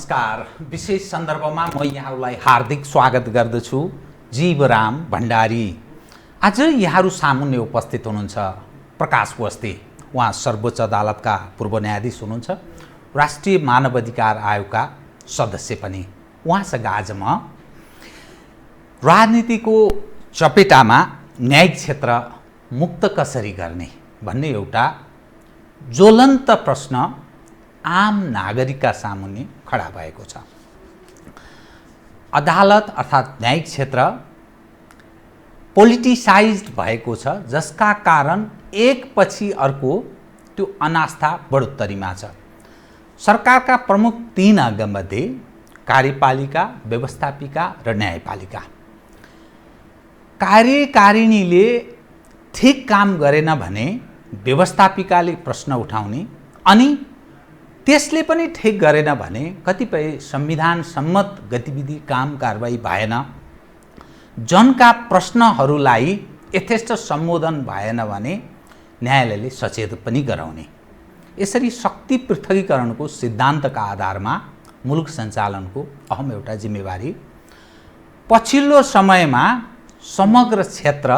नमस्कार। विशेष सन्दर्भमा म यहाँहरूलाई हार्दिक स्वागत गर्दछु। जीवराम भण्डारी। आज यहाँहरू सामुन्ने उपस्थित हुनुहुन्छ प्रकाश बस्ती। उहाँ सर्वोच्च अदालतका पूर्व न्यायाधीश हुनुहुन्छ, राष्ट्रिय मानव अधिकार आयोगका सदस्य पनि। उहाँसँग आज म राजनीतिको चपेटामा न्यायिक क्षेत्र मुक्त कसरी गर्ने भन्ने एउटा ज्वलन्त प्रश्न आम नागरिकका सामुन्ने खडा भएको छ। अदालत अर्थात् न्यायिक क्षेत्र पोलिटिसाइज्ड भएको छ, जसका कारण एकपछि अर्को त्यो अनास्था बढोत्तरीमा छ। सरकारका प्रमुख 3 अङ्गमध्ये कार्यपालिका, व्यवस्थापिका र न्यायपालिका। कार्यकारिणीले ठिक काम गरेन भने व्यवस्थापिकाले प्रश्न उठाउने, अनि त्यसले पनि ठिक गरेन भने कतिपय संविधान सम्मत गतिविधि काम कारबाही भएन, जनका प्रश्नहरूलाई यथेष्ट सम्बोधन भएन भने न्यायालयले सचेत पनि गराउने। यसरी शक्ति पृथकीकरणको सिद्धान्तका आधारमा मुलुक सञ्चालनको अहम एउटा जिम्मेवारी पछिल्लो समयमा समग्र क्षेत्र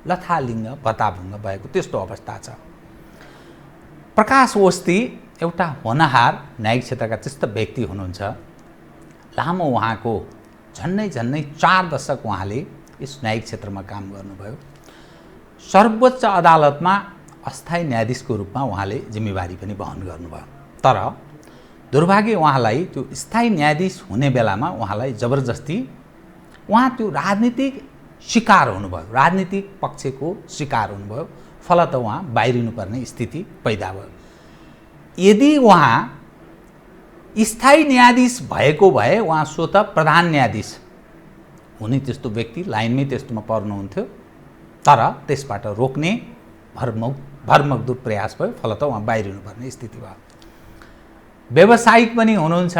लथालिङ्ग बताभुङ्ग भएको त्यस्तो अवस्था छ। प्रकाश ओस्ती एउटा होनहार न्यायिक क्षेत्रका त्यस्तो व्यक्ति हुनुहुन्छ। लामो उहाँको झन्नै 4 दशक उहाँले यस न्यायिक क्षेत्रमा काम गर्नुभयो। सर्वोच्च अदालतमा अस्थायी न्यायाधीशको रूपमा उहाँले जिम्मेवारी पनि वहन गर्नुभयो। तर दुर्भाग्य उहाँलाई त्यो स्थायी न्यायाधीश हुने बेलामा उहाँलाई जबरजस्ती उहाँ त्यो राजनीतिक शिकार हुनुभयो, राजनीतिक पक्षको शिकार हुनुभयो। फलत उहाँ बाहिरिनुपर्ने स्थिति पैदा भयो। यदि उहाँ स्थायी न्यायाधीश भएको भए उहाँ स्वतः प्रधान न्यायाधीश हुने त्यस्तो व्यक्ति लाइनमै त्यस्तोमा पर्नुहुन्थ्यो। तर त्यसबाट रोक्ने भरमग्दुर प्रयास भयो, फलत उहाँ बाहिरिनुपर्ने स्थिति भयो। व्यावसायिक पनि हुनुहुन्छ।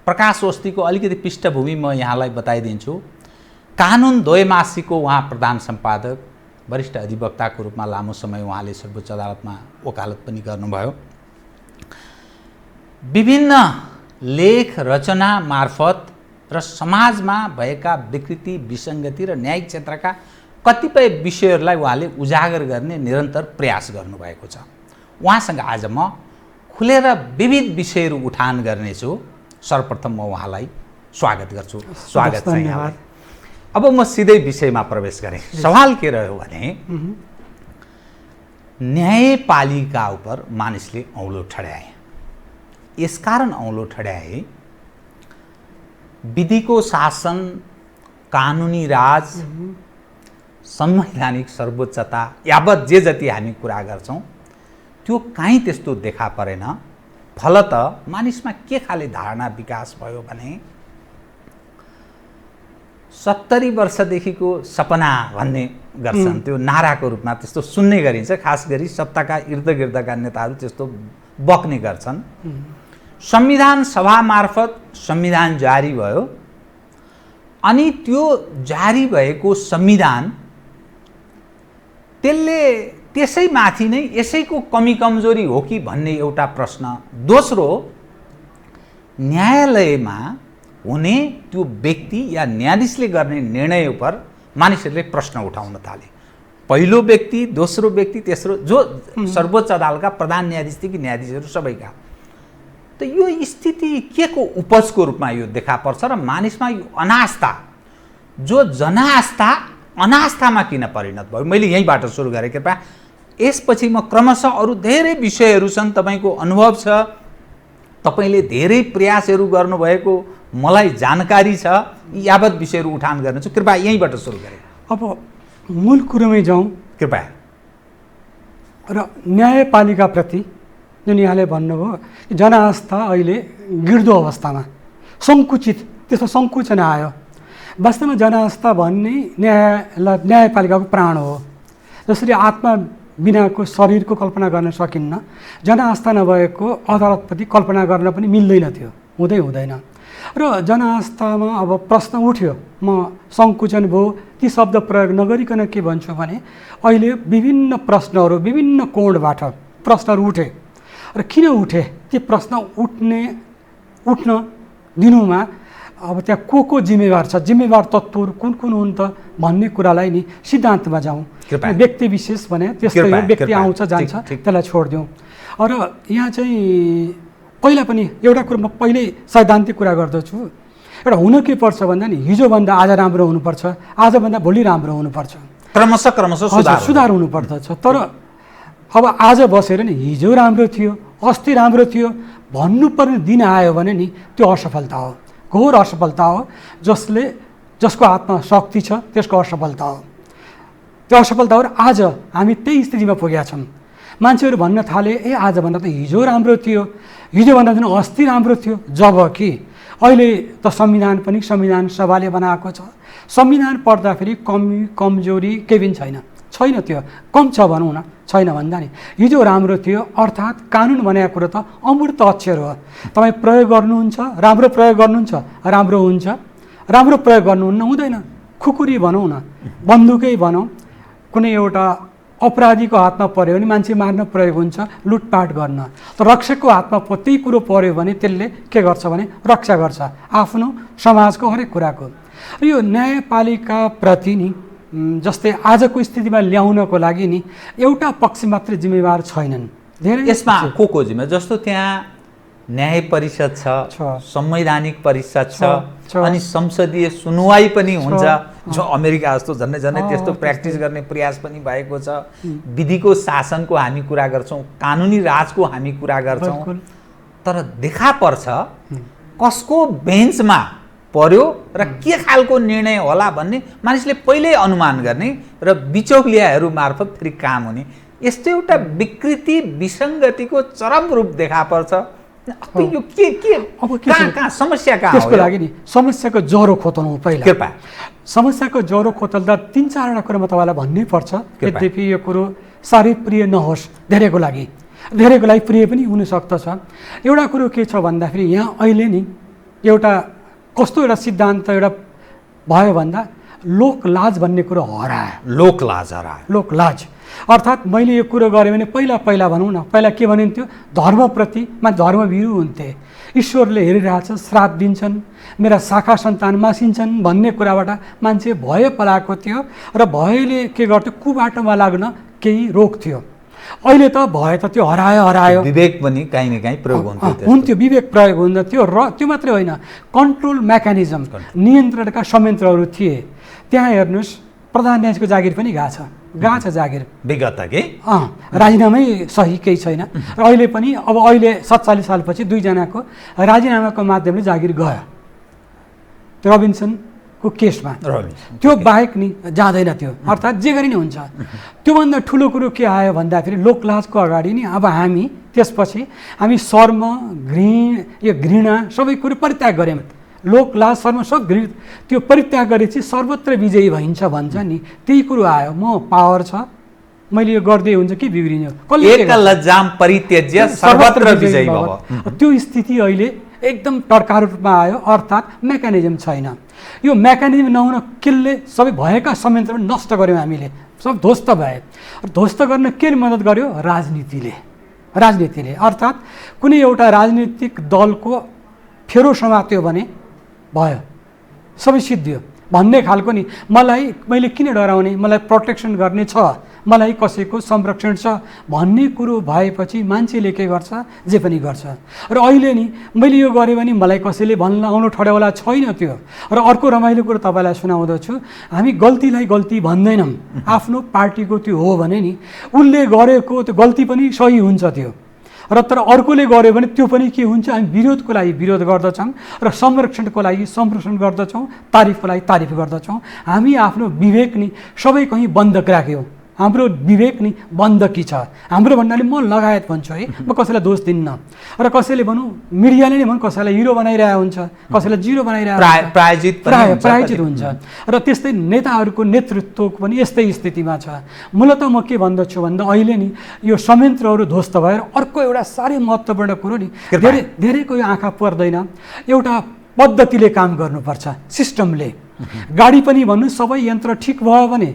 प्रकाश ओस्तीको अलिकति पृष्ठभूमि म यहाँलाई बताइदिन्छु। कानुन द्वैमासिकको उहाँ प्रधान सम्पादक, वरिष्ठ अधिवक्ताको रूपमा लामो समय उहाँले सर्वोच्च अदालतमा वकालत पनि गर्नुभयो। विभिन्न लेख रचना मार्फत र समाजमा भएका विकृति, विसङ्गति र न्यायिक क्षेत्रका कतिपय विषयहरूलाई उहाँले उजागर गर्ने निरन्तर प्रयास गर्नुभएको छ। उहाँसँग आज म खुलेर विविध विषयहरू उठान गर्नेछु। सर्वप्रथम म उहाँलाई स्वागत गर्छु। स्वागत छ यहाँलाई। अब म सिधै विषयमा प्रवेश गरेँ। सवाल के रह्यो भने न्यायपालिका उपर मानिसले औँलो ठड्याए। यसकारण औँलो ठड्याए विधिको शासन, कानुनी राज, संवैधानिक सर्वोच्चता यावत जे जति हामी कुरा गर्छौँ त्यो काहीँ त्यस्तो देखा परेन। फलत मानिसमा के खाले धारणा विकास भयो भने 70 वर्षदेखिको सपना भन्ने गर्छन्, त्यो नाराको रूपमा त्यस्तो सुन्ने गरिन्छ। खास गरी सत्ताका इर्दगिर्दका नेताहरू त्यस्तो बक्ने गर्छन्। संविधान सभा मार्फत संविधान जारी भयो, अनि त्यो जारी भएको संविधान त्यसैमाथि नै यसैको कमी कमजोरी हो कि भन्ने एउटा प्रश्न। दोस्रो, न्यायालयमा हुने त्यो व्यक्ति या न्यायाधीशले गर्ने निर्णय उपर मानिसहरूले प्रश्न उठाउन थाले। पहिलो व्यक्ति, दोस्रो व्यक्ति, तेस्रो, जो सर्वोच्च अदालतका प्रधान न्यायाधीशदेखि न्यायाधीशहरू सबैका। त यो स्थिति के को उपजको रूपमा यो देखा पर्छ र मानिसमा यो अनास्था, जो जनास्था अनास्थामा किन परिणत भयो? मैले यहीँबाट सुरु गरेँ। कृपया यसपछि म क्रमशः अरू धेरै विषयहरू छन्, तपाईँको अनुभव छ, तपाईँले धेरै प्रयासहरू गर्नुभएको मलाई जानकारी छ, यावत विषयहरू उठान गर्नेछु। कृपया यहीँबाट सुरु गरेँ। अब मूल कुरोमै जाउँ कृपया। र न्यायपालिकाप्रति जुन यहाँले भन्नुभयो, जनआस्था अहिले गिर्दो अवस्थामा, सङ्कुचित, त्यसमा सङ्कुचन आयो। वास्तवमा जनआस्था भन्ने न्यायपालिकाको प्राण हो। जसरी आत्मा बिनाको शरीरको कल्पना गर्न सकिन्न, जनआस्था नभएको अदालतप्रति कल्पना गर्न पनि मिल्दैन थियो, हुँदैन। र जनआस्थामा अब प्रश्न उठ्यो, म सङ्कुचन भयो, ती शब्द प्रयोग नगरिकन के भन्छु भने अहिले विभिन्न प्रश्नहरू विभिन्न कोणबाट प्रश्नहरू उठे। र किन उठे? ती प्रश्न उठ्न दिनुमा अब त्यहाँ को जिम्मेवार छ, जिम्मेवार तत्त्वहरू कुन कुन हुन् त भन्ने कुरालाई नि सिद्धान्तमा जाउँ। व्यक्ति विशेष भने त्यस्तै हो, व्यक्ति आउँछ जान्छ, त्यसलाई छोडिदिउँ। र यहाँ चाहिँ पहिला पनि एउटा कुरो म पहिल्यै सैद्धान्तिक कुरा गर्दछु, एउटा हुन के पर्छ भन्दा नि हिजोभन्दा आज राम्रो हुनुपर्छ, आजभन्दा भोलि राम्रो हुनुपर्छ, क्रमशः सुधार हुनुपर्दछ। तर अब आज बसेर नि हिजो राम्रो थियो, अस्ति राम्रो थियो भन्नुपर्ने दिन आयो भने नि त्यो असफलता हो, घोर असफलता हो। जसको हातमा शक्ति छ त्यसको असफलता हो, त्यो असफलता हो। र आज हामी त्यही स्थितिमा पुगेका छौँ। मान्छेहरू भन्न थाले आजभन्दा त हिजो राम्रो थियो, हिजोभन्दा पनि अस्ति राम्रो थियो, जबकि अहिले त संविधान पनि संविधान सभाले बनाएको छ। संविधान पढ्दाखेरि कमजोरी केही पनि छैन, त्यो कम छ भनौँ न, छैन भन्दा नि हिजो राम्रो थियो। अर्थात् कानुन भनेको कुरो त अमूर्त अक्षर हो। तपाईँ प्रयोग गर्नुहुन्छ, राम्रो प्रयोग गर्नुहुन्छ राम्रो हुन्छ, राम्रो प्रयोग गर्नुहुन्न हुँदैन। खुकुरी भनौँ न, बन्दुकै भनौँ, कुनै एउटा अपराधीको हातमा पऱ्यो भने मान्छे मार्न प्रयोग हुन्छ, लुटपाट गर्न। तर रक्षकको हातमा त्यही कुरो पऱ्यो भने त्यसले के गर्छ भने रक्षा गर्छ आफ्नो समाजको हरेक कुराको। यो न्यायपालिकाप्रति नि जस्तै आजको स्थितिमा ल्याउनको लागि नि एउटा पक्ष मात्रै जिम्मेवार छैनन्, धेरै यसमा को जिम्मेवार? जस्तो त्यहाँ न्याय परिषद छ, संवैधानिक परिषद छ, अनि संसदीय सुनवाई पनि हुन्छ, जो अमेरिका जस्तो झन्डै त्यस्तो प्र्याक्टिस गर्ने प्रयास पनि भएको छ। विधिको शासनको हामी कुरा गर्छौँ, कानुनी राजको हामी कुरा गर्छौँ। तर देखा पर्छ कसको बेन्चमा पर्यो र के खालको निर्णय होला भन्ने मानिसले पहिल्यै अनुमान गर्ने र बिचौलियाहरू मार्फत फेरि काम हुने, यस्तो एउटा विकृति विसङ्गतिको चरम रूप देखा पर्छ। यो कहाँ समस्या कहाँ हो? त्यसको लागि नि समस्याको जरो खोतौँ पहिला। समस्याको जरो खोतल्दा 3-4वटा कुरो म तपाईँलाई भन्नै पर्छ। यद्यपि यो कुरो साह्रै प्रिय नहोस् धेरैको लागि प्रिय पनि हुनसक्दछ। एउटा कुरो के छ भन्दाखेरि यहाँ अहिले नि एउटा कस्तो एउटा सिद्धान्त एउटा भयो भन्दा लोकलाज भन्ने कुरो हरायो। लोकलाज अर्थात् मैले यो कुरो गरेँ भने पहिला भनौँ न, पहिला के भनिन्थ्यो, धर्मप्रति धर्मभिरू हुन्थे, ईश्वरले हेरिरहेछ, श्राप दिन्छन्, मेरा शाखा सन्तान मासिन्छन् भन्ने कुराबाट मान्छे भय पलाएको थियो र भयले के गर्थ्यो, कुबाटोमा लाग्न केही रोक्थ्यो। अहिले त भए त त्यो हरायो, विवेक पनि काहीँ न काहीँ प्रयोग हुन्थ्यो, विवेक प्रयोग हुन्थ्यो। र त्यो मात्रै होइन, कन्ट्रोल मेकानिजम, नियन्त्रणका संयन्त्रहरू थिए। त्यहाँ हेर्नुहोस्, प्रधान न्यायाधीशको जागिर पनि गएको छ जागिर विगत के राजीनामै सही केही छैन। र अहिले पनि अब 47 सालपछि 2जनाको राजीनामाको माध्यमले जागिर गयो रबिन्सनको केसमा। त्यो बाहेक नि जाँदैन त्यो, अर्थात् जे गरी नै हुन्छ। त्योभन्दा ठुलो कुरो के आयो भन्दाखेरि लोकलाजको अगाडि नि अब त्यसपछि हामी शर्म घृणा सबै कुरो परित्याग गऱ्यौँ। लोकलाज शर्म सब त्यो परित्याग गरेपछि सर्वत्र विजयी भइन्छ भन्छ नि, त्यही कुरो आयो। म पावर छ, मैले यो गर्दै हुन्छ कि बिग्रिने, त्यो स्थिति अहिले एकदम टर्कारो रूपमा आयो। अर्थात् मेकानिजम छैन। यो मेकानिजम नहुन केले सबै भएका संयन्त्र नष्ट गऱ्यौँ हामीले, सब ध्वस्त भए। ध्वस्त गर्न के मद्दत गर्यो? राजनीतिले। अर्थात् कुनै एउटा राजनीतिक दलको फेरो समात्यो भने भयो, सबै सिद्धियो भन्ने खालको नि। मैले किन डराउने, मलाई प्रोटेक्सन गर्ने छ, मलाई कसैको संरक्षण छ भन्ने कुरो भएपछि मान्छेले के गर्छ, जे पनि गर्छ। र अहिले नि मैले यो गरेँ भने मलाई कसैले भन्न आउनु ठड्याउला छैन त्यो। र अर्को रमाइलो कुरो तपाईँलाई सुनाउँदछु, हामी गल्तीलाई गल्ती भन्दैनौँ। आफ्नो पार्टीको त्यो हो भने नि उसले गरेको त्यो गल्ती पनि सही हुन्छ त्यो, र तर अर्कोले गर्यो भने त्यो पनि के हुन्छ, हामी विरोधको लागि विरोध गर्दछौँ र संरक्षणको लागि संरक्षण गर्दछौँ, तारिफको लागि तारिफ गर्दछौँ। हामी आफ्नो विवेक नि सबै कहीँ बन्धक राख्यौँ। हाम्रो विवेक नि बन्दकी छ। हाम्रो भन्नाले म लगायत भन्छु है, म कसैलाई दोष दिन्न। र कसैले भनौँ मिडियाले नै भनौँ कसैलाई हिरो बनाइरहेको हुन्छ, कसैलाई जिरो बनाइरहेको प्रायोजित हुन्छ। र त्यस्तै नेताहरूको नेतृत्वको पनि यस्तै स्थितिमा छ। मूलत म के भन्दछु भन्दा अहिले नि यो संयन्त्रहरू ध्वस्त भएर अर्को एउटा साह्रै महत्त्वपूर्ण कुरो नि धेरैको यो आँखा पर्दैन, एउटा पद्धतिले काम गर्नुपर्छ, सिस्टमले। गाडी पनि भन्नु सबै यन्त्र ठिक भयो भने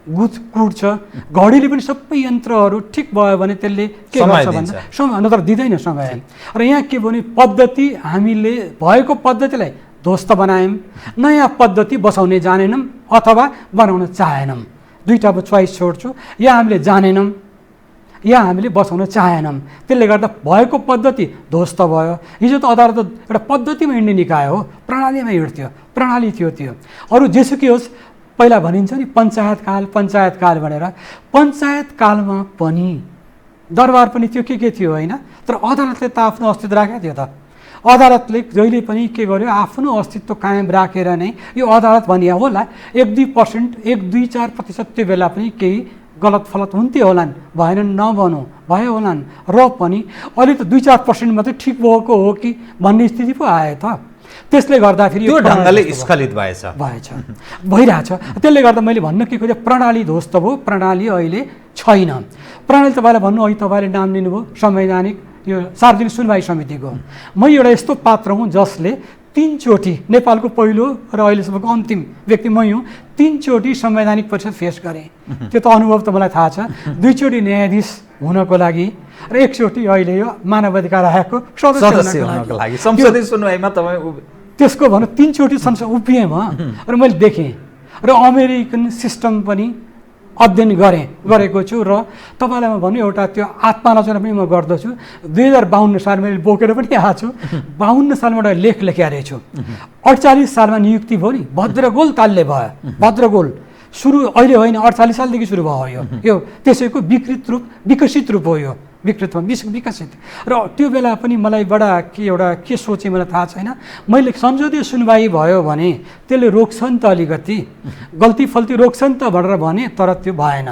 कुट्छ, घडीले पनि सबै यन्त्रहरू ठिक भयो भने त्यसले के गर्छ भन्दा समय नत्र दिँदैन समय। र यहाँ के भने पद्धति हामीले भएको पद्धतिलाई ध्वस्त बनायौँ, नयाँ पद्धति बसाउने जानेनौँ अथवा बनाउन चाहेनौँ। दुईवटा अब चोइस छोड्छु, या हामीले जानेनौँ या हामीले बसाउन चाहेनौँ, त्यसले गर्दा भएको पद्धति ध्वस्त भयो। हिजो त अदालत एउटा पद्धतिमा हिँड्ने निकाय हो, प्रणालीमा हिँड्थ्यो, प्रणाली थियो त्यो। अरू जेसुकै होस्, पहिला भनिन्छ नि पञ्चायतकाल भनेर, पञ्चायतकालमा पनि दरबार पनि थियो के थियो होइन, तर अदालतले त आफ्नो अस्तित्व राखेको थियो त। अदालतले जहिले पनि के गर्यो, आफ्नो अस्तित्व कायम राखेर नै यो अदालत भनिया होला 1-2%, 1-2-4% त्यो बेला पनि केही गलत फलत हुन्थ्यो होलान्, भएन नभनौँ, भयो होलान्, र पनि अहिले त 2-4% मात्रै ठिक भएको हो कि भन्ने स्थिति पो आयो त। त्यसले गर्दाखेरि त्यो ढङ्गले स्खलित भइरहेछ। त्यसले गर्दा मैले भन्न के खोजेँ, प्रणाली ध्वस्त भयो, प्रणाली अहिले छैन। प्रणाली तपाईँलाई भन्नु, अहिले तपाईँले नाम लिनुभयो संवैधानिक यो सार्वजनिक सुनवाई समितिको। म एउटा यस्तो पात्र हुँ जसले 3 चोटि, नेपालको पहिलो र अहिलेसम्मको अन्तिम व्यक्ति मै हुँ, 3 चोटि संवैधानिक परिषद फेस गरेँ। त्यो त अनुभव त मलाई थाहा छ। 2 चोटि न्यायाधीश हुनको लागि र 1 चोटि अहिले यो मानवाधिकार आयोगको सदस्य हुनको लागि संसदीय सुनवाईमा तपाईँ त्यसको भनौँ 3 चोटि संसद उभिएँ म, र मैले देखेँ। र अमेरिकन सिस्टम पनि अध्ययन गरेको छु। र तपाईँलाई म भन्नु, एउटा त्यो आत्मालोचना पनि म गर्दछु। 2052 साल मैले बोकेर पनि आएको छु। 52 सालमा एउटा लेख लेखेको रहेछु। 48 सालमा नियुक्ति भयो नि, भद्रगोल तालले भयो। भद्रगोल सुरु अहिले होइन, 48 सालदेखि सुरु भयो यो त्यसैको विकसित रूप हो यो, विकसित। र त्यो बेला पनि मलाई बडा के सोचेँ मलाई थाहा छैन। मैले संसदीय सुनवाई भयो भने त्यसले रोक्छ नि त, अलिकति गल्ती फल्ती रोक्छ नि त भनेर भने, तर त्यो भएन।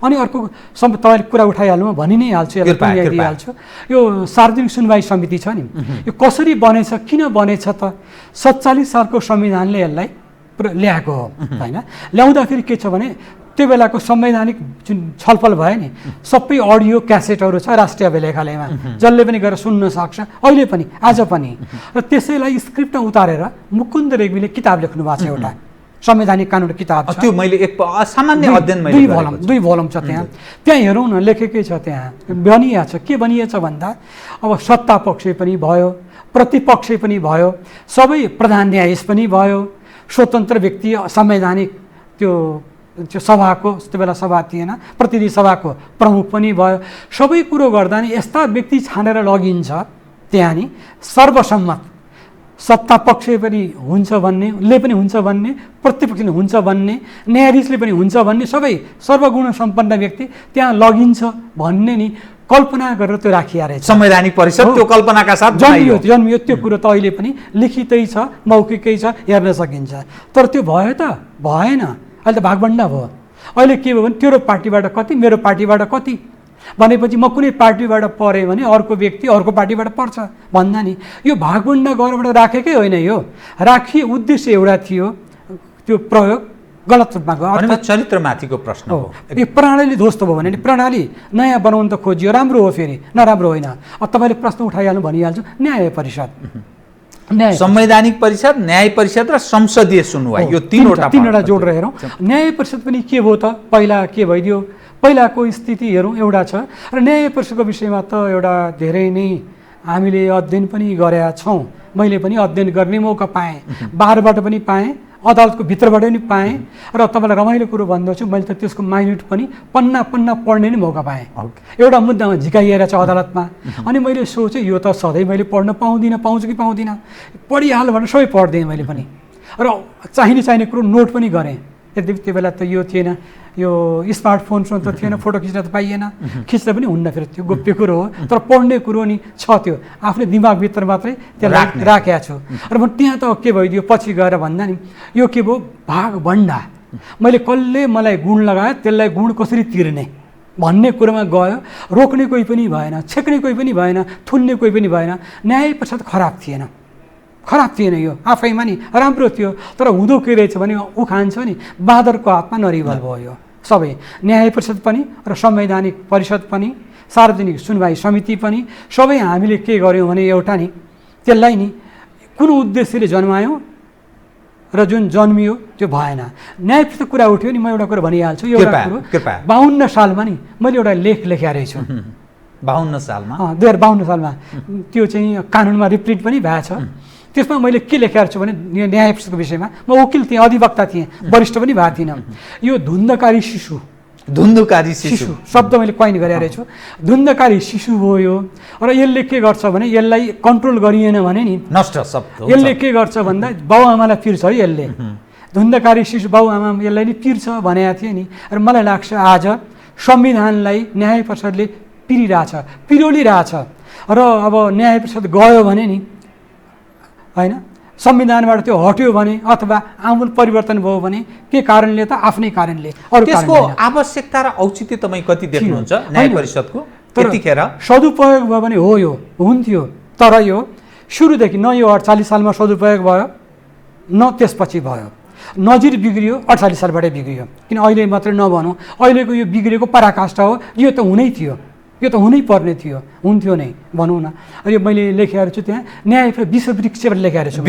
अनि अर्को तपाईँले कुरा उठाइहाल्नु, भनि नै हाल्छु, दिइहाल्छु। यो सार्वजनिक सुनवाई समिति छ नि, यो कसरी बनेछ, किन बनेछ त? 47 सालको संविधानले यसलाई ल्याएको हो होइन। ल्याउँदाखेरि के छ भने, त्यो बेलाको संवैधानिक जुन छलफल भयो नि, सबै अडियो क्यासेटहरू छ राष्ट्रिय अभिलेखालयमा, जसले पनि गएर सुन्न सक्छ, अहिले पनि, आज पनि। र त्यसैलाई स्क्रिप्टमा उतारेर मुकुन्द रेग्मीले किताब लेख्नु भएको छ, एउटा संवैधानिक कानुन किताब छ। त्यो मैले एक सामान्य अध्ययन मैले गरेको छु। 2 भोल्युम छ त्यहाँ हेरौँ न, लेखेकै छ त्यहाँ, बनिया छ। के बनिएछ भन्दा, अब सत्ता पक्ष पनि भयो, प्रतिपक्ष पनि भयो, सबै प्रधान न्यायाधीश पनि भयो, स्वतन्त्र व्यक्ति, संवैधानिक त्यो सभाको, त्यो बेला सभा थिएन, प्रतिनिधि सभाको प्रमुख पनि भयो। सबै कुरो गर्दा नि यस्ता व्यक्ति छानेर लगिन्छ त्यहाँ नि, सर्वसम्मत सत्ता पक्ष पनि हुन्छ भन्ने, पनि हुन्छ भन्ने, प्रतिपक्ष पनि हुन्छ भन्ने, न्यायाधीशले पनि हुन्छ भन्ने, सबै सर्वगुण सम्पन्न व्यक्ति त्यहाँ लगिन्छ भन्ने नि कल्पना गरेर त्यो राखिया रहेछ। संवैधानिक परिषद त्यो कल्पनाका साथ जन्मियो। त्यो कुरो त अहिले पनि लिखितै छ, मौखिकै छ, हेर्न सकिन्छ। तर त्यो भयो त भएन, अहिले त भागभण्डा भयो। अहिले के भयो भने, तेरो पार्टीबाट कति, मेरो पार्टीबाट कति भनेपछि म कुनै पार्टीबाट परेँ भने अर्को व्यक्ति अर्को पार्टीबाट पर्छ भन्दा नि, यो भागभण्डा गरेर राखेकै होइन। यो राखी उद्देश्य एउटा थियो, त्यो प्रयोग गलत रूपमा गयो। चरित्रमाथिको प्रश्न हो। यो प्रणाली ध्वस्त भयो भने प्रणाली नयाँ बनाउन त खोजियो, राम्रो हो, फेरि नराम्रो होइन। अब तपाईँले प्रश्न उठाइहाल्नु, भनिहाल्छु, न्याय परिषद, संवैधानिक परिषद, न्याय परिषद र संसदीय सुनवाई, यो तीनवटा जोडेर हेरौँ। न्याय परिषद पनि के भयो त, पहिला के भइदियो, पहिलाको स्थिति हेरौँ एउटा छ। र न्याय परिषदको विषयमा त एउटा धेरै नै हामीले अध्ययन पनि गरेका छौँ। मैले पनि अध्ययन गर्ने मौका पाएँ, बाहिरबाट पनि पाएँ, अदालतको भित्रबाट पनि पाएँ। र तपाईँलाई रमाइलो कुरो भन्दछु, मैले त त्यसको माइन्युट पनि पन्ना पढ्ने नै मौका पाएँ। एउटा मुद्दामा झिकाइएर छ अदालतमा, अनि मैले सोचेँ यो त सधैँ मैले पढ्न पाउँछु कि पाउँदिनँ, पढिहाल भनेर सबै पढ्दिएँ मैले पनि। र चाहिने कुरो नोट पनि गरेँ। यद्यपि त्यो बेला त यो थिएन, यो स्मार्टफोन त थिएन, फोटो खिच्न त पाइएन, खिच्न पनि हुन्न, फेरि त्यो गोप्य कुरो हो। तर पढ्ने कुरो नि छ, त्यो आफ्नै दिमागभित्र मात्रै त्यसलाई राखेको छु। र म त्यहाँ त के भइदियो, पछि गएर भन्दा नि यो के भयो, भागभण्डा। मैले कसले मलाई गुण लगायो, त्यसलाई गुण कसरी तिर्ने भन्ने कुरोमा गयो। रोक्ने कोही पनि भएन, छेक्ने कोही पनि भएन, थुन्ने कोही पनि भएन। न्याय परिषद खराब थिएन, यो आफैमा नि राम्रो थियो। तर हुँदो के रहेछ भने, उखान्छ नि, बाँदरको हातमा नरिवल भयो। यो सबै न्याय परिषद पनि र संवैधानिक परिषद पनि, सार्वजनिक सुनवाई समिति पनि, सबै हामीले के गर्यौँ भने, एउटा नि त्यसलाई नि कुन उद्देश्यले जन्मायौँ, र जुन जन्मियो त्यो भएन। न्यायप्रति कुरा उठ्यो नि, म एउटा कुरा भनिहाल्छु। एउटा कुरो कृपया 52 सालमा नि मैले एउटा लेख लेखेका रहेछु। 52 सालमा 2052 सालमा त्यो चाहिँ कानुनमा रिप्रिन्ट पनि भएको छ। त्यसमा मैले के लेखेको छु भने न्याय प्रतिशतको विषयमा म वकिल थिएँ, अधिवक्ता थिएँ, वरिष्ठ पनि भएको थिइनँ। यो धुन्धकारी शिशु शब्द मैले कोइन गरेको रहेछु। धुन्धकारी शिशु हो यो, र यसले के गर्छ भने यसलाई कन्ट्रोल गरिएन भने नि नष्ट शब्द यसले के गर्छ भन्दा बाउआमालाई पिर्छ है यसले। धुन्धकारी शिशु बाउआमा यसलाई नि पिर्छ भनेको थियो नि। र मलाई लाग्छ आज संविधानलाई न्याय परिषदले पिरोलिरहेछ। र अब न्याय परिषद गयो भने नि होइन, संविधानबाट त्यो हट्यो भने अथवा आमूल परिवर्तन भयो भने के कारणले त आफ्नै कारणले, अरू त्यसको आवश्यकता र औचित्य तपाईँ कति देख्नुहुन्छ न्याय परिषदको त्यतिखेर? सदुपयोग भयो भने हो, यो हुन्थ्यो। तर यो सुरुदेखि न यो 48 सालमा सदुपयोग भयो न त्यसपछि भयो। नजिर बिग्रियो 48 सालबाटै बिग्रियो। किन अहिले मात्रै नभनौँ, अहिलेको यो बिग्रेको पराकाष्ठा हो। यो त हुनै थियो, यो त हुनै पर्ने थियो, हुन्थ्यो नै भनौँ न। यो मैले लेखेको छु त्यहाँ न्याय विषवृक्षबाट लेखेको छु।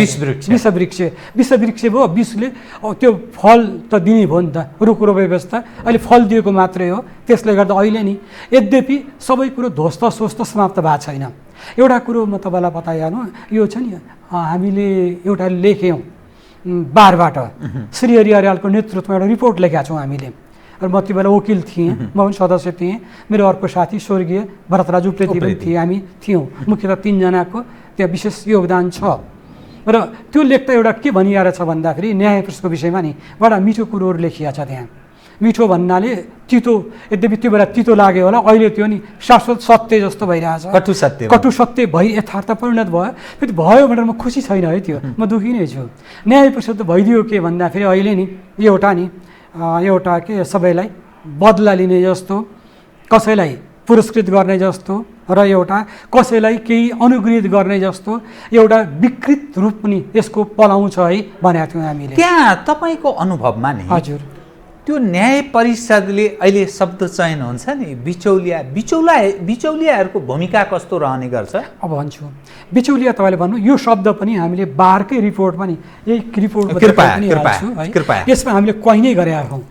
विषवृक्ष भयो। विषले त्यो फल त दिने भयो नि त, रुखको व्यवस्था अहिले फल दिएको मात्रै हो। त्यसले गर्दा अहिले नि यद्यपि सबै कुरो ध्वस्त स्वस्थ समाप्त भएको छैन। एउटा कुरो म तपाईँलाई बताइहालौँ, यो छ नि हामीले एउटा लेख्यौँ बारबाट, श्री हरि अर्यालको नेतृत्वमा एउटा रिपोर्ट लेखेका छौँ हामीले। र म त्यो बेला वकिल थिएँ, म पनि सदस्य थिएँ, मेरो अर्को साथी स्वर्गीय भरतराज उप्रेती पनि थिए, हामी थियौँ। मुख्यतः 3 जनाको त्यहाँ विशेष योगदान छ। र त्यो लेख्दा एउटा के भनिरहेको छ भन्दाखेरि न्याय प्रतिशतको विषयमा नि बडा मिठो कुरोहरू लेखिएको छ त्यहाँ। मिठो भन्नाले तितो, यद्यपि त्यो बेला तितो लाग्यो होला, अहिले त्यो नि शाश्वत सत्य जस्तो भइरहेछ। कटु सत्य यथार्थ परिणत भयो। फेरि भयो भनेर म खुसी छैन है, त्यो म दुःखी नै छु। न्याय प्रतिशत भइदियो के भन्दाखेरि अहिले नि एउटा के सबैलाई बदला लिने जस्तो, कसैलाई पुरस्कृत गर्ने जस्तो, र एउटा कसैलाई केही अनुगृहित गर्ने जस्तो एउटा विकृत रूप पनि यसको पलाउँछ है भनेको थियौँ हामीले। त्यहाँ तपाईँको अनुभवमा नि हजुर त्यो न्याय परिषदले अहिले शब्द चयन हुन्छ नि बिचौलियाहरूको भूमिका कस्तो रहने गर्छ? अब भन्छु बिचौलिया तपाईँले भन्नु, यो शब्द पनि हामीले बारकै रिपोर्टमा नि यसमा हामीले कोइनै गरेका छौँ।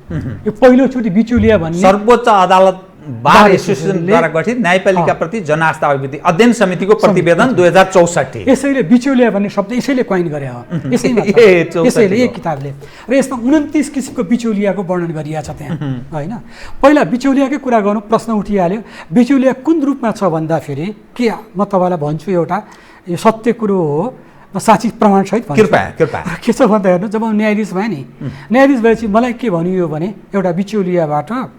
यो पहिलोचोटि बिचौलिया भन्ने सर्वोच्च अदालत बार एसोसिएसनद्वारा गठित न्यायपालिकाप्रति जनआस्था अभिवृद्धि अध्ययन समितिको प्रतिवेदन 2064। यसैले बिचौलिया भन्ने शब्द यसैले कोइन गरे हो, यसैले एक किताबले। र यसमा 29 किसिमको बिचौलियाको वर्णन गरिएको छ त्यहाँ होइन। पहिला बिचौलियाकै कुरा गर्नु, प्रश्न उठिहाल्यो बिचौलिया कुन रूपमा छ भन्दाखेरि के म तपाईँलाई भन्छु, एउटा यो सत्य कुरो हो, साक्षी प्रमाणसहित कृपया के छ भन्दा हेर्नु, जब न्यायाधीश भएँ नि, न्यायाधीश भएपछि मलाई के भनियो भने एउटा बिचौलियाबाट,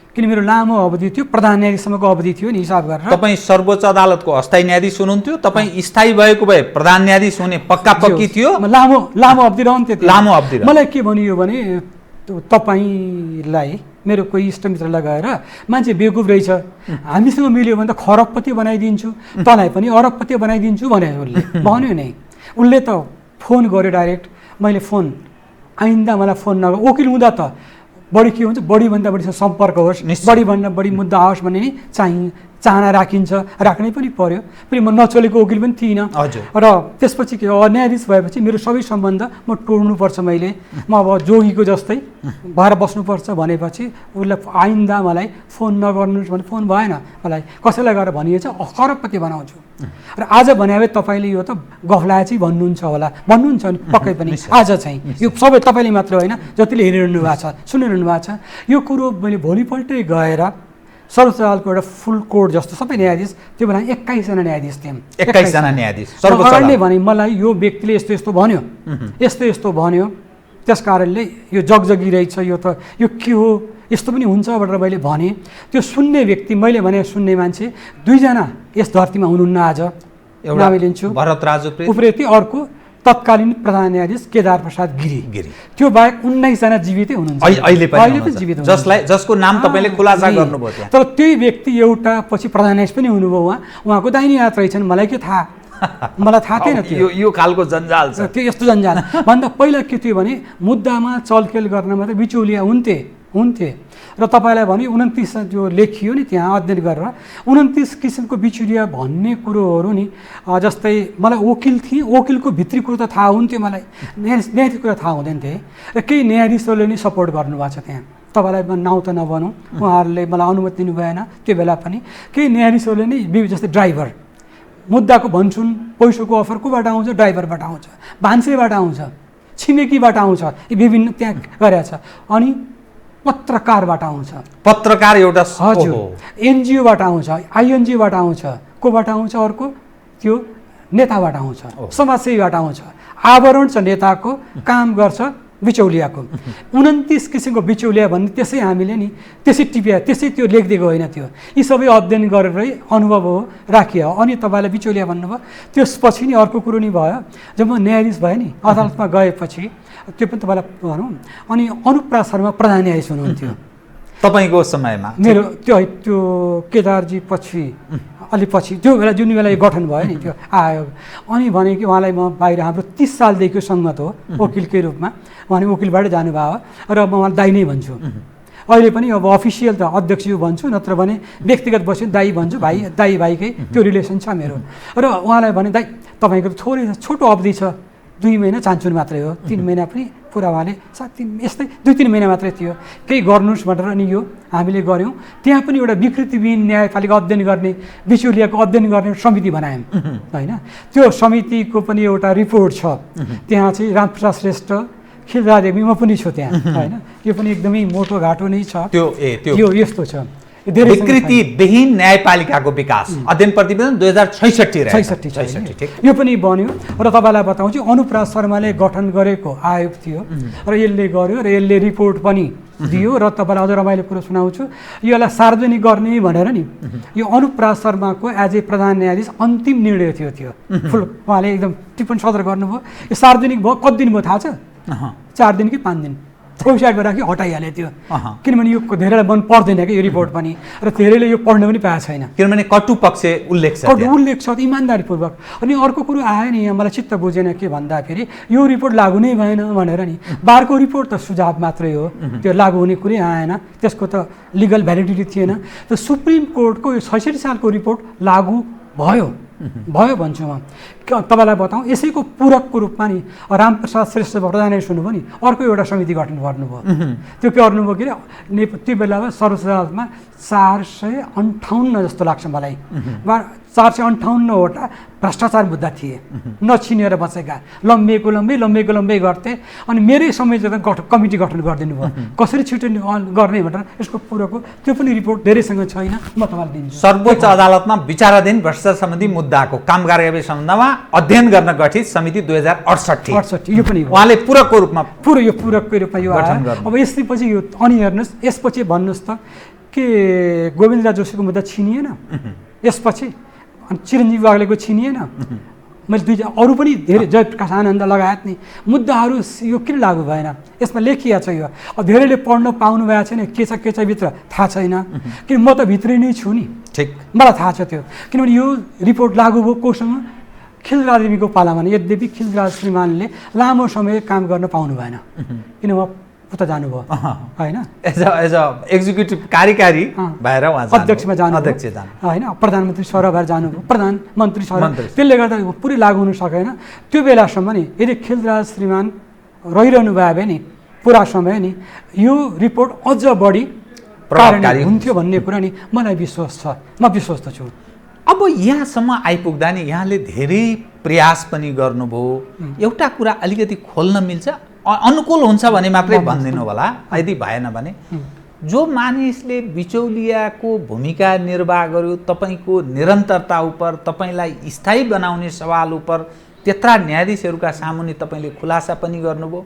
किन मेरो लामो अवधि थियो, प्रधान न्यायाधीशसम्मको अवधि थियो नि हिसाब गरेर। तपाईँ सर्वोच्च अदालतको अस्थायी न्यायाधीश हुनुहुन्थ्यो, तपाईँ स्थायी भएको भए प्रधान न्यायाधीश हुने पक्का पक्की थियो। लामो अवधि रहन्थ्यो। लामो अवधि मलाई के भनियो भने तपाईँलाई मेरो कोही इष्टमित्रलाई गएर मान्छे बेवकुफ रहेछ, हामीसँग मिल्यो भने त खरबपति बनाइदिन्छु, तँलाई पनि अरबपति बनाइदिन्छु भने उसले भन्यो नै। उसले त फोन गर्यो डाइरेक्ट, मैले फोन आइन्दा मलाई फोन नगर, वकिल हुँदा त बढी के हुन्छ, बढीभन्दा बढी सम्पर्क होस्, बढीभन्दा बढी मुद्दा आओस् भन्ने नि चाहना राख्नै पनि पर्यो। फेरि म नचलेको वकिल पनि थिइनँ। र त्यसपछि के न्यायाधीश भएपछि मेरो सबै सम्बन्ध म तोड्नुपर्छ, मैले म अब जोगीको जस्तै भएर बस्नुपर्छ भनेपछि उसलाई आइन्दा मलाई फोन नगर्नुहोस् भने फोन भएन। मलाई कसैलाई गएर भनिएछ खरबपति बनाउँछु। र आज भने तपाईँले यो त गफलाए चाहिँ भन्नुहुन्छ होला, भन्नुहुन्छ नि पक्कै पनि। आज चाहिँ यो सबै तपाईँले मात्र होइन, जतिले हेरिरहनु भएको छ, सुनिरहनु भएको छ, यो कुरो मैले भोलिपल्टै गएर सर्वोच्च अदालतको एउटा फुल कोर्ट जस्तो सबै न्यायाधीश, त्यो बेला 21 जना न्यायाधीश थियौँ। 21 जना न्यायाधीश सरकारले भने मलाई यो व्यक्तिले यस्तो यस्तो भन्यो, यस्तो भन्यो, त्यस कारणले यो जगजगी रहेछ, यो के हो, यस्तो पनि हुन्छ भनेर मैले भने। त्यो सुन्ने व्यक्ति, मैले भने सुन्ने मान्छे 2 जना यस धरतीमा हुनुहुन्न आज। एउटा नामै लिन्छु, भरतराज उप्रेती, अर्को तत्कालीन प्रधान न्यायाधीश केदार प्रसाद गिरी। त्यो बाहेक 19 जना जीवितै हुनुहुन्छ, अहिले पनि जीवित, जसको नाम तपाईँले खुलासा गर्नुभयो त्यहाँ। तर त्यही व्यक्ति एउटा पछि प्रधान न्यायाधीश पनि हुनुभयो। उहाँको दाहिने हात रहेछन्, मलाई के थाहा, मलाई थाहा थिएन त्यो। यो खालको जन्जाल छ, त्यो यस्तो जन्जाल भन्दा पहिला के थियो भने मुद्दामा चलखेल गर्नमा त बिचौलिया हुन्थे। हुन्थे र तपाईँलाई भने 29 जो लेखियो नि त्यहाँ अध्ययन गरेर 29 किसिमको बिचुलिया भन्ने कुरोहरू नि जस्तै मलाई वकिल थिएँ, वकिलको भित्री कुरो त थाहा हुन्थ्यो मलाई, न्यायाधीश कुरा थाहा हुँदैन थिए र केही न्यायाधीशहरूले नि सपोर्ट गर्नुभएको छ त्यहाँ। तपाईँलाई नाउँ त नभनौँ, उहाँहरूले मलाई अनुमति दिनु भएन त्यो बेला पनि। केही न्यायाधीशहरूले नि जस्तै ड्राइभर मुद्दाको भन्छन्, पैसाको अफर कोबाट आउँछ, ड्राइभरबाट आउँछ, भान्सेबाट आउँछ, छिमेकीबाट आउँछ, यी विभिन्न त्यहाँ गरेका छ। अनि पत्रकारबाट आउँछ, पत्रकार एउटा हजुर, एनजिओबाट आउँछ, आइएनजिओबाट आउँछ, कोबाट आउँछ, अर्को त्यो नेताबाट आउँछ, समाजसेवीबाट आउँछ, आवरण छ नेताको, काम गर्छ बिचौलियाको। 29 किसिमको बिचौलिया भन्ने त्यसै हामीले नि त्यसै टिपिया त्यसै त्यो लेखिदिएको होइन, त्यो यी सबै अध्ययन गरेरै अनुभव हो राखियो। अनि तपाईँलाई बिचौलिया भन्नुभयो, त्यसपछि नि अर्को कुरो नि भयो, जब म न्यायाधीश भएँ नि अदालतमा गएपछि, त्यो पनि तपाईँलाई भनौँ, अनि अनुप्रास शर्मा प्रधान न्यायाधीश हुनुहुन्थ्यो तपाईँको समयमा। मेरो त्यो केदारजी पछि अलि पछि त्यो बेला जुन बेला यो गठन भयो नि त्यो आयोग, अनि भने कि उहाँलाई म बाहिर हाम्रो 30 सालदेखिको सङ्गत हो वकिलकै रूपमा, उहाँले वकिलबाटै जानुभयो र म उहाँलाई दाइ नै भन्छु। अहिले पनि अब अफिसियल त अध्यक्ष भन्छु, नत्र भने व्यक्तिगत बस्यो दाइ भन्छु, भाइ दाइ भाइकै त्यो रिलेसन छ मेरो। र उहाँलाई भने दाइ तपाईँको थोरै छोटो अवधि छ, 2 महिना चान्चुन मात्रै हो, 3 महिना पनि पुरा उहाँले यस्तै 2-3 महिना मात्रै थियो, केही गर्नुहोस् भनेर अनि यो हामीले गऱ्यौँ। त्यहाँ पनि एउटा विकृतिविहीन न्यायपालिका अध्ययन गर्ने, बिचौलियाको अध्ययन गर्ने समिति बनायौँ होइन। त्यो समितिको पनि एउटा रिपोर्ट छ, त्यहाँ चाहिँ रामप्रसाद श्रेष्ठ, खिलरादेवी, म पनि छु त्यहाँ होइन। यो पनि एकदमै मोटो घाटो नै छ, त्यो यस्तो छ। विकृतिविहीन न्यायपालिकाको विकास अध्ययन प्रतिवेदन 2066 यो पनि बन्यो। र तपाईँलाई बताउँछु अनुप्रास शर्माले गठन गरेको आयोग थियो र यसले गर्यो र यसले रिपोर्ट पनि दियो। र तपाईँलाई अझ रमाइलो कुरो सुनाउँछु, यसलाई सार्वजनिक गर्ने भनेर नि यो अनुप्रास शर्माको एज ए प्रधान न्यायाधीश अन्तिम निर्णय थियो त्यो फुल उहाँले एकदम टिप्पणी सदर गर्नुभयो। यो सार्वजनिक भयो कति दिन भयो थाहा छ? 4 दिन कि 5 दिन वेबसाइटमा राखी हटाइहाले त्यो, किनभने यो धेरैलाई मन पर्दैन कि यो रिपोर्ट पनि, र धेरैले यो पढ्न पनि पाएको छैन, किनभने कटु पक्ष उल्लेख छ इमान्दारीपूर्वक। अनि अर्को कुरो आयो नि, मलाई चित्त बुझेन के भन्दाखेरि यो रिपोर्ट लागू नै भएन भनेर नि। बारको रिपोर्ट त सुझाव मात्रै हो, त्यो लागू हुने कुरै आएन, त्यसको त लिगल भ्यालिडिटी थिएन। त सुप्रिम कोर्टको यो 66 सालको रिपोर्ट लागू भयो भन्छु म। तपाईँलाई बताउँ, यसैको पूरकको रूपमा नि रामप्रसाद श्रेष्ठ प्रधान सुन्नुभयो नि, अर्को एउटा समिति गठन गर्नुभयो। त्यो के गर्नुभयो कि त्यो बेलामा सर्वोच्च अदालतमा 458 जस्तो लाग्छ मलाई, 458वटा भ्रष्टाचार मुद्दा थिए नछिनेर बसेका, लम्बिएको लम्बे गर्थे। अनि मेरै संयोजकले कमिटी गठन गरिदिनु भयो, कसरी छिटो गर्ने भनेर यसको पूरकको त्यो पनि रिपोर्ट धेरैसँग छैन, म तपाईँलाई दिन्छु। सर्वोच्च अदालतमा विचाराधीन भ्रष्टाचार सम्बन्धी मुद्दाको काम कारबाही सम्बन्धमा अध्ययन गर्न गठित समिति 2068 यो पनि उहाँले पूरकको रूपमा यो पूरकको रूपमा यो आयो। अब यसपछि यो अनि हेर्नुहोस्, यसपछि भन्नुहोस् त के गोविन्दराज जोशीको मुद्दा छिनिएन? यसपछि अनि चिरञ्जीवी बाग्लेको छिनिएन? मैले अरू पनि धेरै जयप्रकाश आनन्द लगायत नि मुद्दाहरू यो किन लागू भएन? यसमा लेखिया छ। यो धेरैले पढ्न पाउनु भएको छैन, के छ भित्र थाहा छैन, किन म त भित्रै नै छु नि, ठिक मलाई थाहा छ त्यो। किनभने यो रिपोर्ट लागू भयो कोसँग? खिलरादेवीको पालामा। यद्यपि खिलराज श्रीमानले लामो समय काम गर्न पाउनु भएन, किन उहाँ उता जानुभयो होइन, एज अ एक्जिक्युटिभ कार्यकारी भएर अध्यक्षमा जानु होइन, प्रधानमन्त्री सर भएर जानुभयो, प्रधानमन्त्री सर। त्यसले गर्दा पुरै लागू हुन सकेन। त्यो बेलासम्म नि यदि खिलराज श्रीमान रहिरहनु भयो भने नि पुरा समय नि यो रिपोर्ट अझ बढी प्रभावकारी हुन्थ्यो भन्ने कुरा नि मलाई विश्वास छ, म विश्वस्त छु। अब यहाँसम्म आइपुग्दा नि यहाँले धेरै प्रयास पनि गर्नुभयो। एउटा कुरा अलिकति खोल्न मिल्छ, अनुकूल हुन्छ भने मात्रै भनिदिनु होला, यदि भएन भने जो मानिसले बिचौलियाको भूमिका निर्वाह गर्यो, तपाईँको निरन्तरता उप, तपाईँलाई स्थायी बनाउने सवाल उप त्यत्रा न्यायाधीशहरूका सामुन्ने तपाईँले खुलासा पनि गर्नुभयो।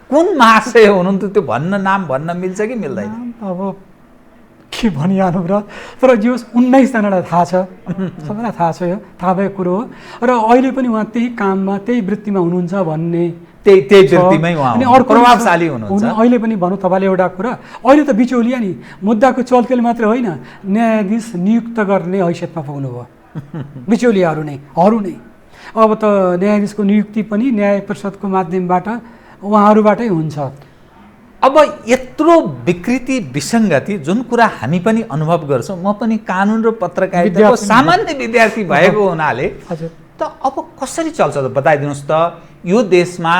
कुन महाशय हुनुहुन्थ्यो त्यो नाम भन्न मिल्छ कि मिल्दैन? अब के भनिहाल्नु र, तर जो 19 जनालाई थाहा छ, सबैलाई थाहा छ, यो थाहा भएको कुरो हो। र अहिले पनि उहाँ त्यही काममा त्यही वृत्तिमा हुनुहुन्छ भन्ने त्यही वृत्तिमै उहाँ प्रभावशाली हुनुहुन्छ। अहिले पनि भनौँ तपाईँले एउटा कुरा, अहिले त बिचौलिया नि मुद्दाको चलखेल मात्र होइन, न्यायाधीश नियुक्त गर्ने हैसियतमा पुग्नुभयो बिचौलियाहरू नै। अब त न्यायाधीशको नियुक्ति पनि न्याय परिषदको माध्यमबाट उहाँहरूबाटै हुन्छ। अब यत्रो विकृति विसङ्गति जुन कुरा हामी पनि अनुभव गर्छौँ, म पनि कानुन र पत्रकारिताको सामान्य विद्यार्थी भएको हुनाले त अब कसरी चल्छ त बताइदिनुहोस् त। यो देशमा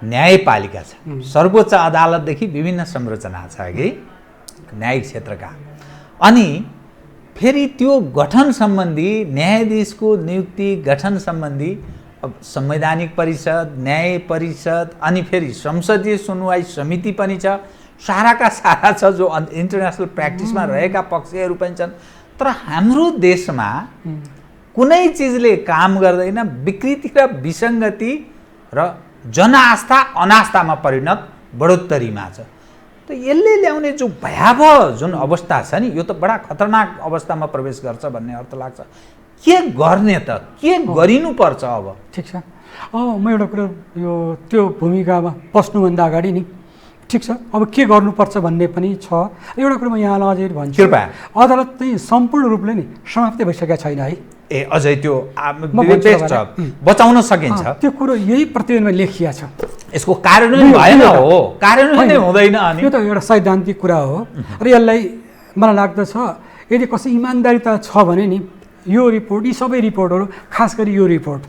न्यायपालिका छ, सर्वोच्च अदालतदेखि विभिन्न संरचना छ कि न्यायिक क्षेत्रका, अनि फेरि त्यो गठन सम्बन्धी न्यायाधीशको नियुक्ति गठन सम्बन्धी संवैधानिक परिषद, न्याय परिषद, अनि फेरि संसदीय सुनवाई समिति पनि छ, साराका सारा छ जो इन्टरनेसनल प्र्याक्टिसमा रहेका पक्षहरू पनि छन्। तर हाम्रो देशमा कुनै चिजले काम गर्दैन, विकृति र विसङ्गति र जनआस्था अनास्थामा परिणत बढोत्तरीमा छ। त यसले ल्याउने जो भयावह जुन अवस्था छ नि, यो त बडा खतरनाक अवस्थामा प्रवेश गर्छ भन्ने अर्थ लाग्छ। के गर्ने त, के गरिनुपर्छ अब? ठिक छ, म एउटा कुरा यो त्यो भूमिकामा पस्नुभन्दा अगाडि नि, ठिक छ, अब के गर्नुपर्छ भन्ने पनि छ। एउटा कुरा म यहाँलाई अझै भन्छु, कृपया। अदालत चाहिँ सम्पूर्ण रूपले नि समाप्त भइसकेका छैन है। ए अझै त्यो बचाउन सकिन्छ, त्यो कुरो यही प्रतिवेदनमा लेखिया छ। यसको कार्यान्वयन भएन हो, कार्यान्वयन नै हुँदैन। अनि यो त एउटा सैद्धान्तिक कुरा हो र यसलाई मलाई लाग्दछ यदि कसै इमान्दारिता छ भने नि यो रिपोर्ट, यी सबै रिपोर्टहरू, खास गरी यो रिपोर्ट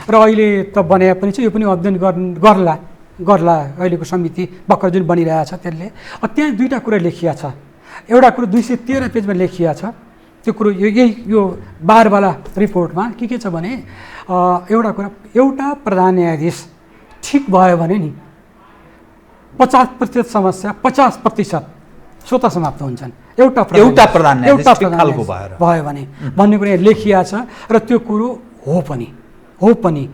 र अहिले त बनाए पनि छ, यो पनि अध्ययन गर्ला अहिलेको समिति भर्खर जुन बनिरहेछ त्यसले। त्यहाँ दुईवटा कुरा लेखिया छ। एउटा कुरो 213 पेजमा लेखिया छ, त्यो कुरो यो 12 वाला रिपोर्टमा के छ भने एउटा कुरा, एउटा प्रधान न्यायाधीश ठिक भयो भने नि 50% समस्या 50% स्वत समाप्त हुन्छन्। एउटा प्रधान न्यायाधीश भयो भने भन्ने कुरा लेखिया छ र त्यो कुरो हो पनि।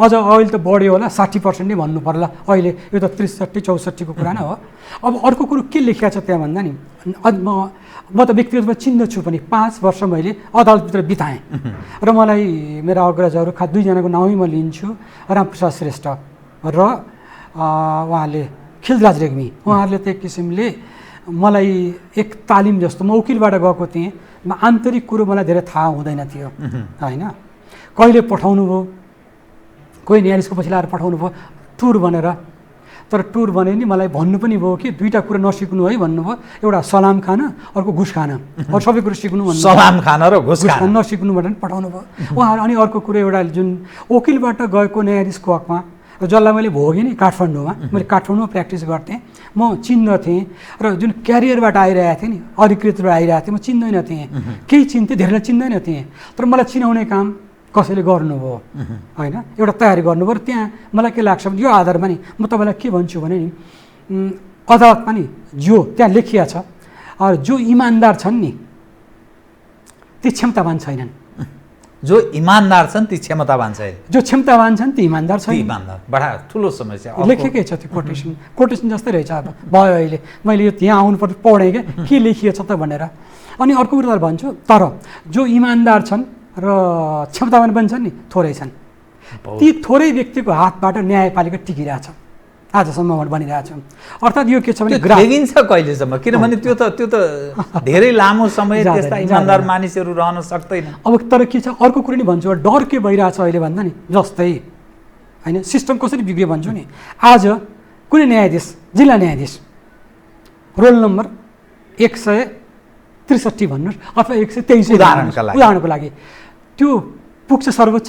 अझ अहिले त बढ्यो होला, 60% नै भन्नु पर्ला अहिले, यो त 63-64 को कुरा नै हो। अब अर्को कुरो के लेखिया छ त्यहाँ भन्दा नि, म त व्यक्तिगत रूपमा चिन्दछु पनि, 5 वर्ष मैले अदालतभित्र बिताएँ र मलाई मेरा अग्रजहरू दुईजनाको नामै म लिन्छु, रामप्रसाद श्रेष्ठ र उहाँले खिलराज रेग्मी। उहाँहरूले त एक किसिमले मलाई एक तालिम जस्तो, म वकिलबाट गएको थिएँ, आन्तरिक कुरो मलाई धेरै थाहा हुँदैन थियो होइन। कहिले पठाउनु भयो, कोही न्यायाधीशको पछि लाएर पठाउनु भयो टुर भनेर, तर टुर भने नि मलाई भन्नु पनि भयो कि दुईवटा कुरा नसिक्नु है भन्नुभयो, एउटा सलाम खान, अर्को घुस खान, अरू सबै कुरो सिक्नु भन्नु, सलाम खान र घुस खान नसिक्नु भनेर पठाउनु भयो उहाँहरू। अनि अर्को कुरो एउटा जुन वकिलबाट गएको न्यायाधीशको हकमा, र जसलाई मैले भोगेँ नि काठमाडौँमा, मैले काठमाडौँमा प्र्याक्टिस गर्थेँ, म चिन्दथेँ र जुन क्यारियरबाट आइरहेको थिएँ नि, अधिकृतबाट आइरहेको थिएँ, म चिन्दैन थिएँ, केही चिन्थेँ, धेरैलाई चिन्दैन थिएँ, तर मलाई चिनाउने काम कसैले गर्नुभयो होइन, एउटा तयारी गर्नुभयो। र त्यहाँ मलाई के लाग्छ भने यो आधारमा नि म तपाईँलाई के भन्छु भने नि, अदालतमा नि जो त्यहाँ लेखिया छ, जो इमान्दार छन् नि ती क्षमतावान छैनन्, जो इमान्दार छन् ती क्षमतावान छैन, जो क्षमतावान छन् ती इमान्दार छैन। इमान्दार बडा ठुलो समस्या लेखेकै छ, त्यो कोटेसन जस्तै रहेछ। अब भयो अहिले मैले यो यहाँ आउनुपर्छ पढेँ क्या के लेखिएछ त भनेर। अनि अर्को कुरा भन्छु, तर जो इमान्दार छन् र क्षमतावान पनि छन् नि थोरै छन्, ती थोरै व्यक्तिको हातबाट न्यायपालिका टिकिरहेछ, आजसम्म बनिरहेछ। अर्थात् यो के छ भने देखिन्छ कहिलेसम्म, किनभने त्यो त धेरै लामो समय त्यस्ता इमान्दार मानिसहरू रहन सक्दैन। अब तर के छ, अर्को कुरो नि भन्छु, डर के भइरहेछ अहिले भन्दा नि, जस्तै होइन सिस्टम कसरी बिग्रियो भन्छु नि। आज कुनै न्यायाधीश, जिल्ला न्यायाधीश, रोल नम्बर 163 भन्नुहोस् अथवा 123 उदाहरणको लागि, त्यो पुग्छ सर्वोच्च?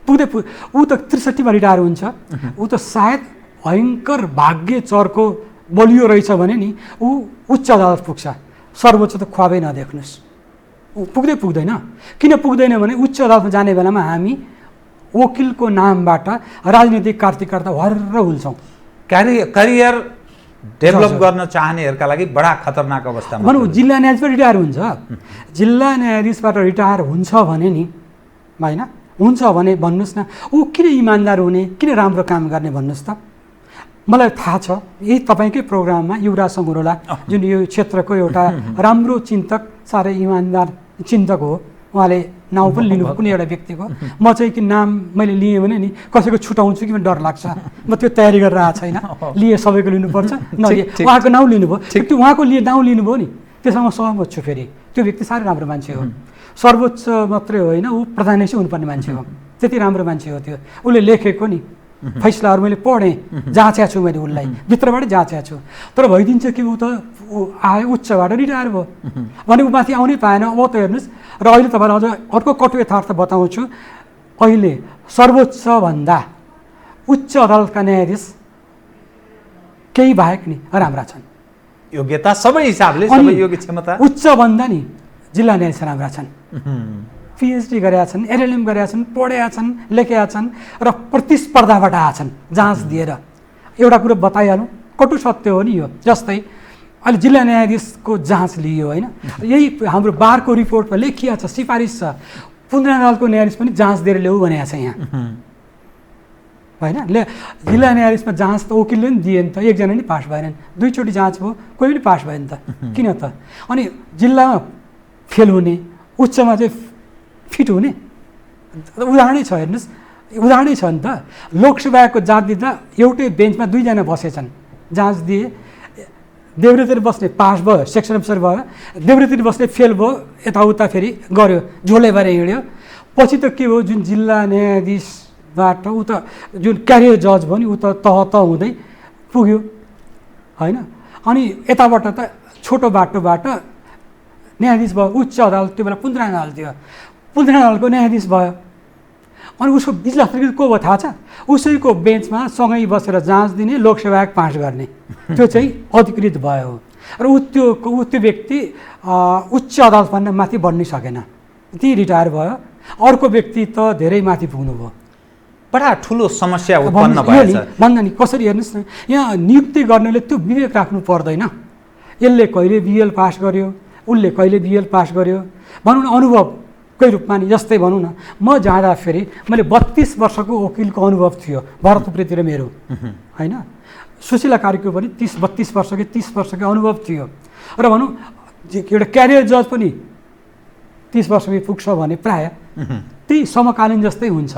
ऊ त 63 मा रिटायर हुन्छ, ऊ त सायद भयङ्कर भाग्य चरको बलियो रहेछ भने नि ऊ उच्च अदालत पुग्छ, सर्वोच्च त ख्वाबै नदेख्नुहोस्, ऊ पुग्दैन। किन पुग्दैन भने उच्च अदालतमा जाने बेलामा हामी वकिलको नामबाट राजनीतिक कार्तिकर्ता भरेर हुल्छौँ। करियर डेभलप गर्न चाहनेहरूका लागि बडा खतरनाक अवस्था भनौँ। जिल्ला न्यायाधीशबाट रिटायर हुन्छ, जिल्ला न्यायाधीशबाट रिटायर हुन्छ भने नि होइन, हुन्छ भने भन्नुहोस् न, ऊ किन इमान्दार हुने, किन राम्रो काम गर्ने भन्नुहोस् त। मलाई थाहा छ यही तपाईँकै प्रोग्राममा युवराज सङ्गुरोला जुन यो क्षेत्रको एउटा राम्रो चिन्तक, साह्रै इमान्दार चिन्तक हो, उहाँले नाउँ पनि लिनुभयो कुनै एउटा व्यक्तिको। म चाहिँ कि नाम मैले लिएँ भने नि कसैको छुटाउँछु कि डर लाग्छ, म त्यो तयारी गरेर आएको छैन, लिए सबैको लिनुपर्छ, नलिए उहाँको नाउँ लिनुभयो, त्यो उहाँको नाउँ लिनुभयो नि, त्यसमा सहमत छु। फेरि त्यो व्यक्ति साह्रै राम्रो मान्छे हो, सर्वोच्च मात्रै होइन ऊ प्रधान हुनुपर्ने मान्छे हो, त्यति राम्रो मान्छे हो त्यो। उसले लेखेको नि फैसलाहरू मैले पढेँ, जाँच्या छु मैले उसलाई, भित्रबाट जाँच्या छु। तर भइदिन्छ कि ऊ त आयो उच्चबाट रिटायर भयो भने ऊ माथि आउनै पाएन। अब त हेर्नुहोस्, र अहिले तपाईँलाई अझ अर्को कटु यथार्थ बताउँछु, अहिले सर्वोच्चभन्दा उच्च अदालतका न्यायाधीश केही बाहेक नि राम्रा छन्। योग्यता सबै हिसाबले, सबै योग्य क्षमता उच्चभन्दा नि जिल्ला न्यायाधीश राम्रा छन्। पिएचडी गरेका छन्, एलएलएम गरेका छन्, पढेका छन्, लेखेका छन् र प्रतिस्पर्धाबाट आएछन् जाँच दिएर। एउटा कुरो बताइहालौँ, कटु सत्य हो नि यो। जस्तै अहिले जिल्ला न्यायाधीशको जाँच लियो होइन, यही हाम्रो बारको रिपोर्टमा लेखिया छ, सिफारिस छ, पुन्द्रा अदालतको न्यायाधीश पनि जाँच दिएर ल्याऊ भनेको छ यहाँ होइन। जिल्ला न्यायाधीशमा जाँच त वकिलले नि दिए नि त, एकजना नि पास भएनन्, दुईचोटि जाँच भयो, कोही पनि पास भएन त, किन त? अनि जिल्लामा फेल हुने, उच्चमा चाहिँ फिट हुने उदाहरणै छ। हेर्नुहोस्, उदाहरणै छ नि त। लोकसभाको जाँच दिँदा एउटै बेन्चमा दुईजना बसेछन्, जाँच दिए, देब्रेतिर बस्ने पास भयो, सेक्सन अफिसर भयो, देब्रेतिर बस्ने फेल भयो, यताउता फेरि गऱ्यो, झोले भएर हिँड्यो। पछि त के भयो, जुन जिल्ला न्यायाधीशबाट ऊ त जुन क्यारियर जज भयो नि, ऊ त हुँदै पुग्यो होइन। अनि यताबाट त छोटो बाटोबाट न्यायाधीश भयो, उच्च अदालत, त्यो बेला पुन्द्रा अदालत थियो, पुन्द्रा अदालतको न्यायाधीश भयो। अनि उसको बिचलाई को भयो थाहा छ? उसैको बेन्चमा सँगै बसेर जाँच दिने, लोकसेवा पास गर्ने, त्यो चाहिँ अधिकृत भयो। र ऊ त्यो व्यक्ति उच्च अदालतभन्दा माथि बढ्नै सकेन, ती रिटायर भयो। अर्को व्यक्ति त धेरै माथि पुग्नुभयो। बडा ठुलो समस्या उत्पन्न भएछ। भन्दा नि कसरी हेर्नुहोस् न, यहाँ नियुक्ति गर्नेले त्यो विवेक राख्नु पर्दैन। यसले कहिले बिएल पास गर्यो, उसले कहिले बिएल पास गर्यो, भनौँ न अनुभवकै रूपमा नि। जस्तै भनौँ न, म जाँदाखेरि मैले 32 वर्षको वकिलको अनुभव थियो, भरत उप्रेतिर मेरो होइन। सुशीला कार्कीको पनि 32 वर्षकै 30 वर्षकै अनुभव थियो। र भनौँ एउटा क्यारियर जज पनि 30 वर्षमै पुग्छ भने प्रायः त्यही समकालीन जस्तै हुन्छ।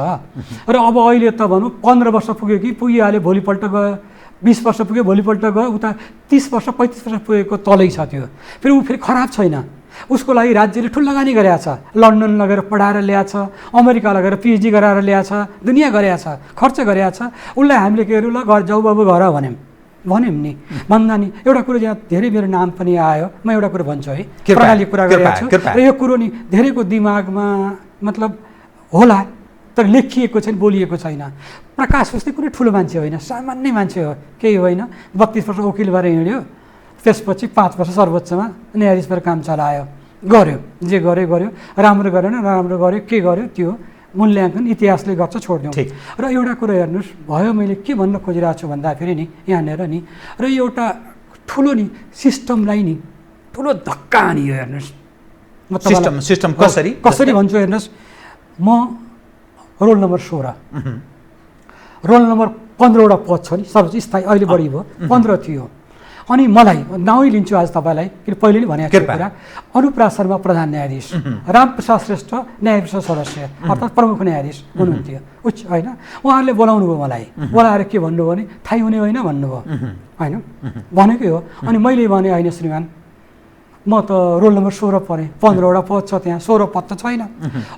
र अब अहिले त भनौँ 15 वर्ष पुग्यो कि पुगिहाल्यो, भोलिपल्ट गयो, 20 वर्ष पुग्यो, भोलिपल्ट गयो, उता 30 वर्ष 35 वर्ष पुगेको तलै छ त्यो। फेरि ऊ फेरि खराब छैन, उसको लागि राज्यले ठुलो लगानी गरेको छ, लन्डन लगेर पढाएर ल्याएको छ, अमेरिका लगेर पिएचडी गराएर ल्याएको छ, दुनियाँ गरेको छ, खर्च गरेको छ। उसलाई हामीले के अरे ल घर जाऊ बाबु घर भन्यौँ नि। भन्दा नि एउटा कुरो यहाँ धेरै मेरो नाम पनि आयो, म एउटा कुरो भन्छु है, प्रणाली कुरा गरेको छु। र यो कुरो नि धेरैको दिमागमा मतलब होला, तर लेखिएको छैन, बोलिएको छैन। प्रकाश उस्तै कुनै ठुलो मान्छे होइन, सामान्य मान्छे हो, केही होइन। 32 वर्ष वकिल भएर हिँड्यो, त्यसपछि 5 वर्ष सर्वोच्चमा न्यायाधीश भएर काम चलायो, गर्यो, जे गर्यो, राम्रो गरेन, नराम्रो गर्यो, के गर्यो त्यो मूल्याङ्कन इतिहासले गर्छ, छोड्दिउँ। र एउटा कुरो हेर्नुहोस् भयो, मैले के भन्न खोजिरहेको छु भन्दाखेरि नि यहाँनिर नि, र एउटा ठुलो नि सिस्टमलाई नि ठुलो धक्का नि यो हेर्नुहोस्। म सिस्टम कसरी भन्छु हेर्नुहोस्, म रोल नम्बर 16, रोल नम्बर 15वटा पद छ नि, सर्वोच्च स्थायी, अहिले बढी भयो, 15 थियो। अनि मलाई नाउँ लिन्छु आज तपाईँलाई, किन पहिले नै भनेको थिएँ कुरा। अनुप्रास शर्मा प्रधान न्यायाधीश, रामप्रसाद श्रेष्ठ न्याय परिषद सदस्य अर्थात् प्रमुख न्यायाधीश हुनुहुन्थ्यो उच्च होइन। उहाँहरूले बोलाउनु भयो मलाई, बोलाएर के भन्नुभयो भने थाहै हुने होइन भन्नुभयो होइन, भनेकै हो। अनि मैले भने होइन श्रीमान, म त रोल नम्बर 16 परेँ, 15वटा पद छ त्यहाँ, 16 पद त छैन।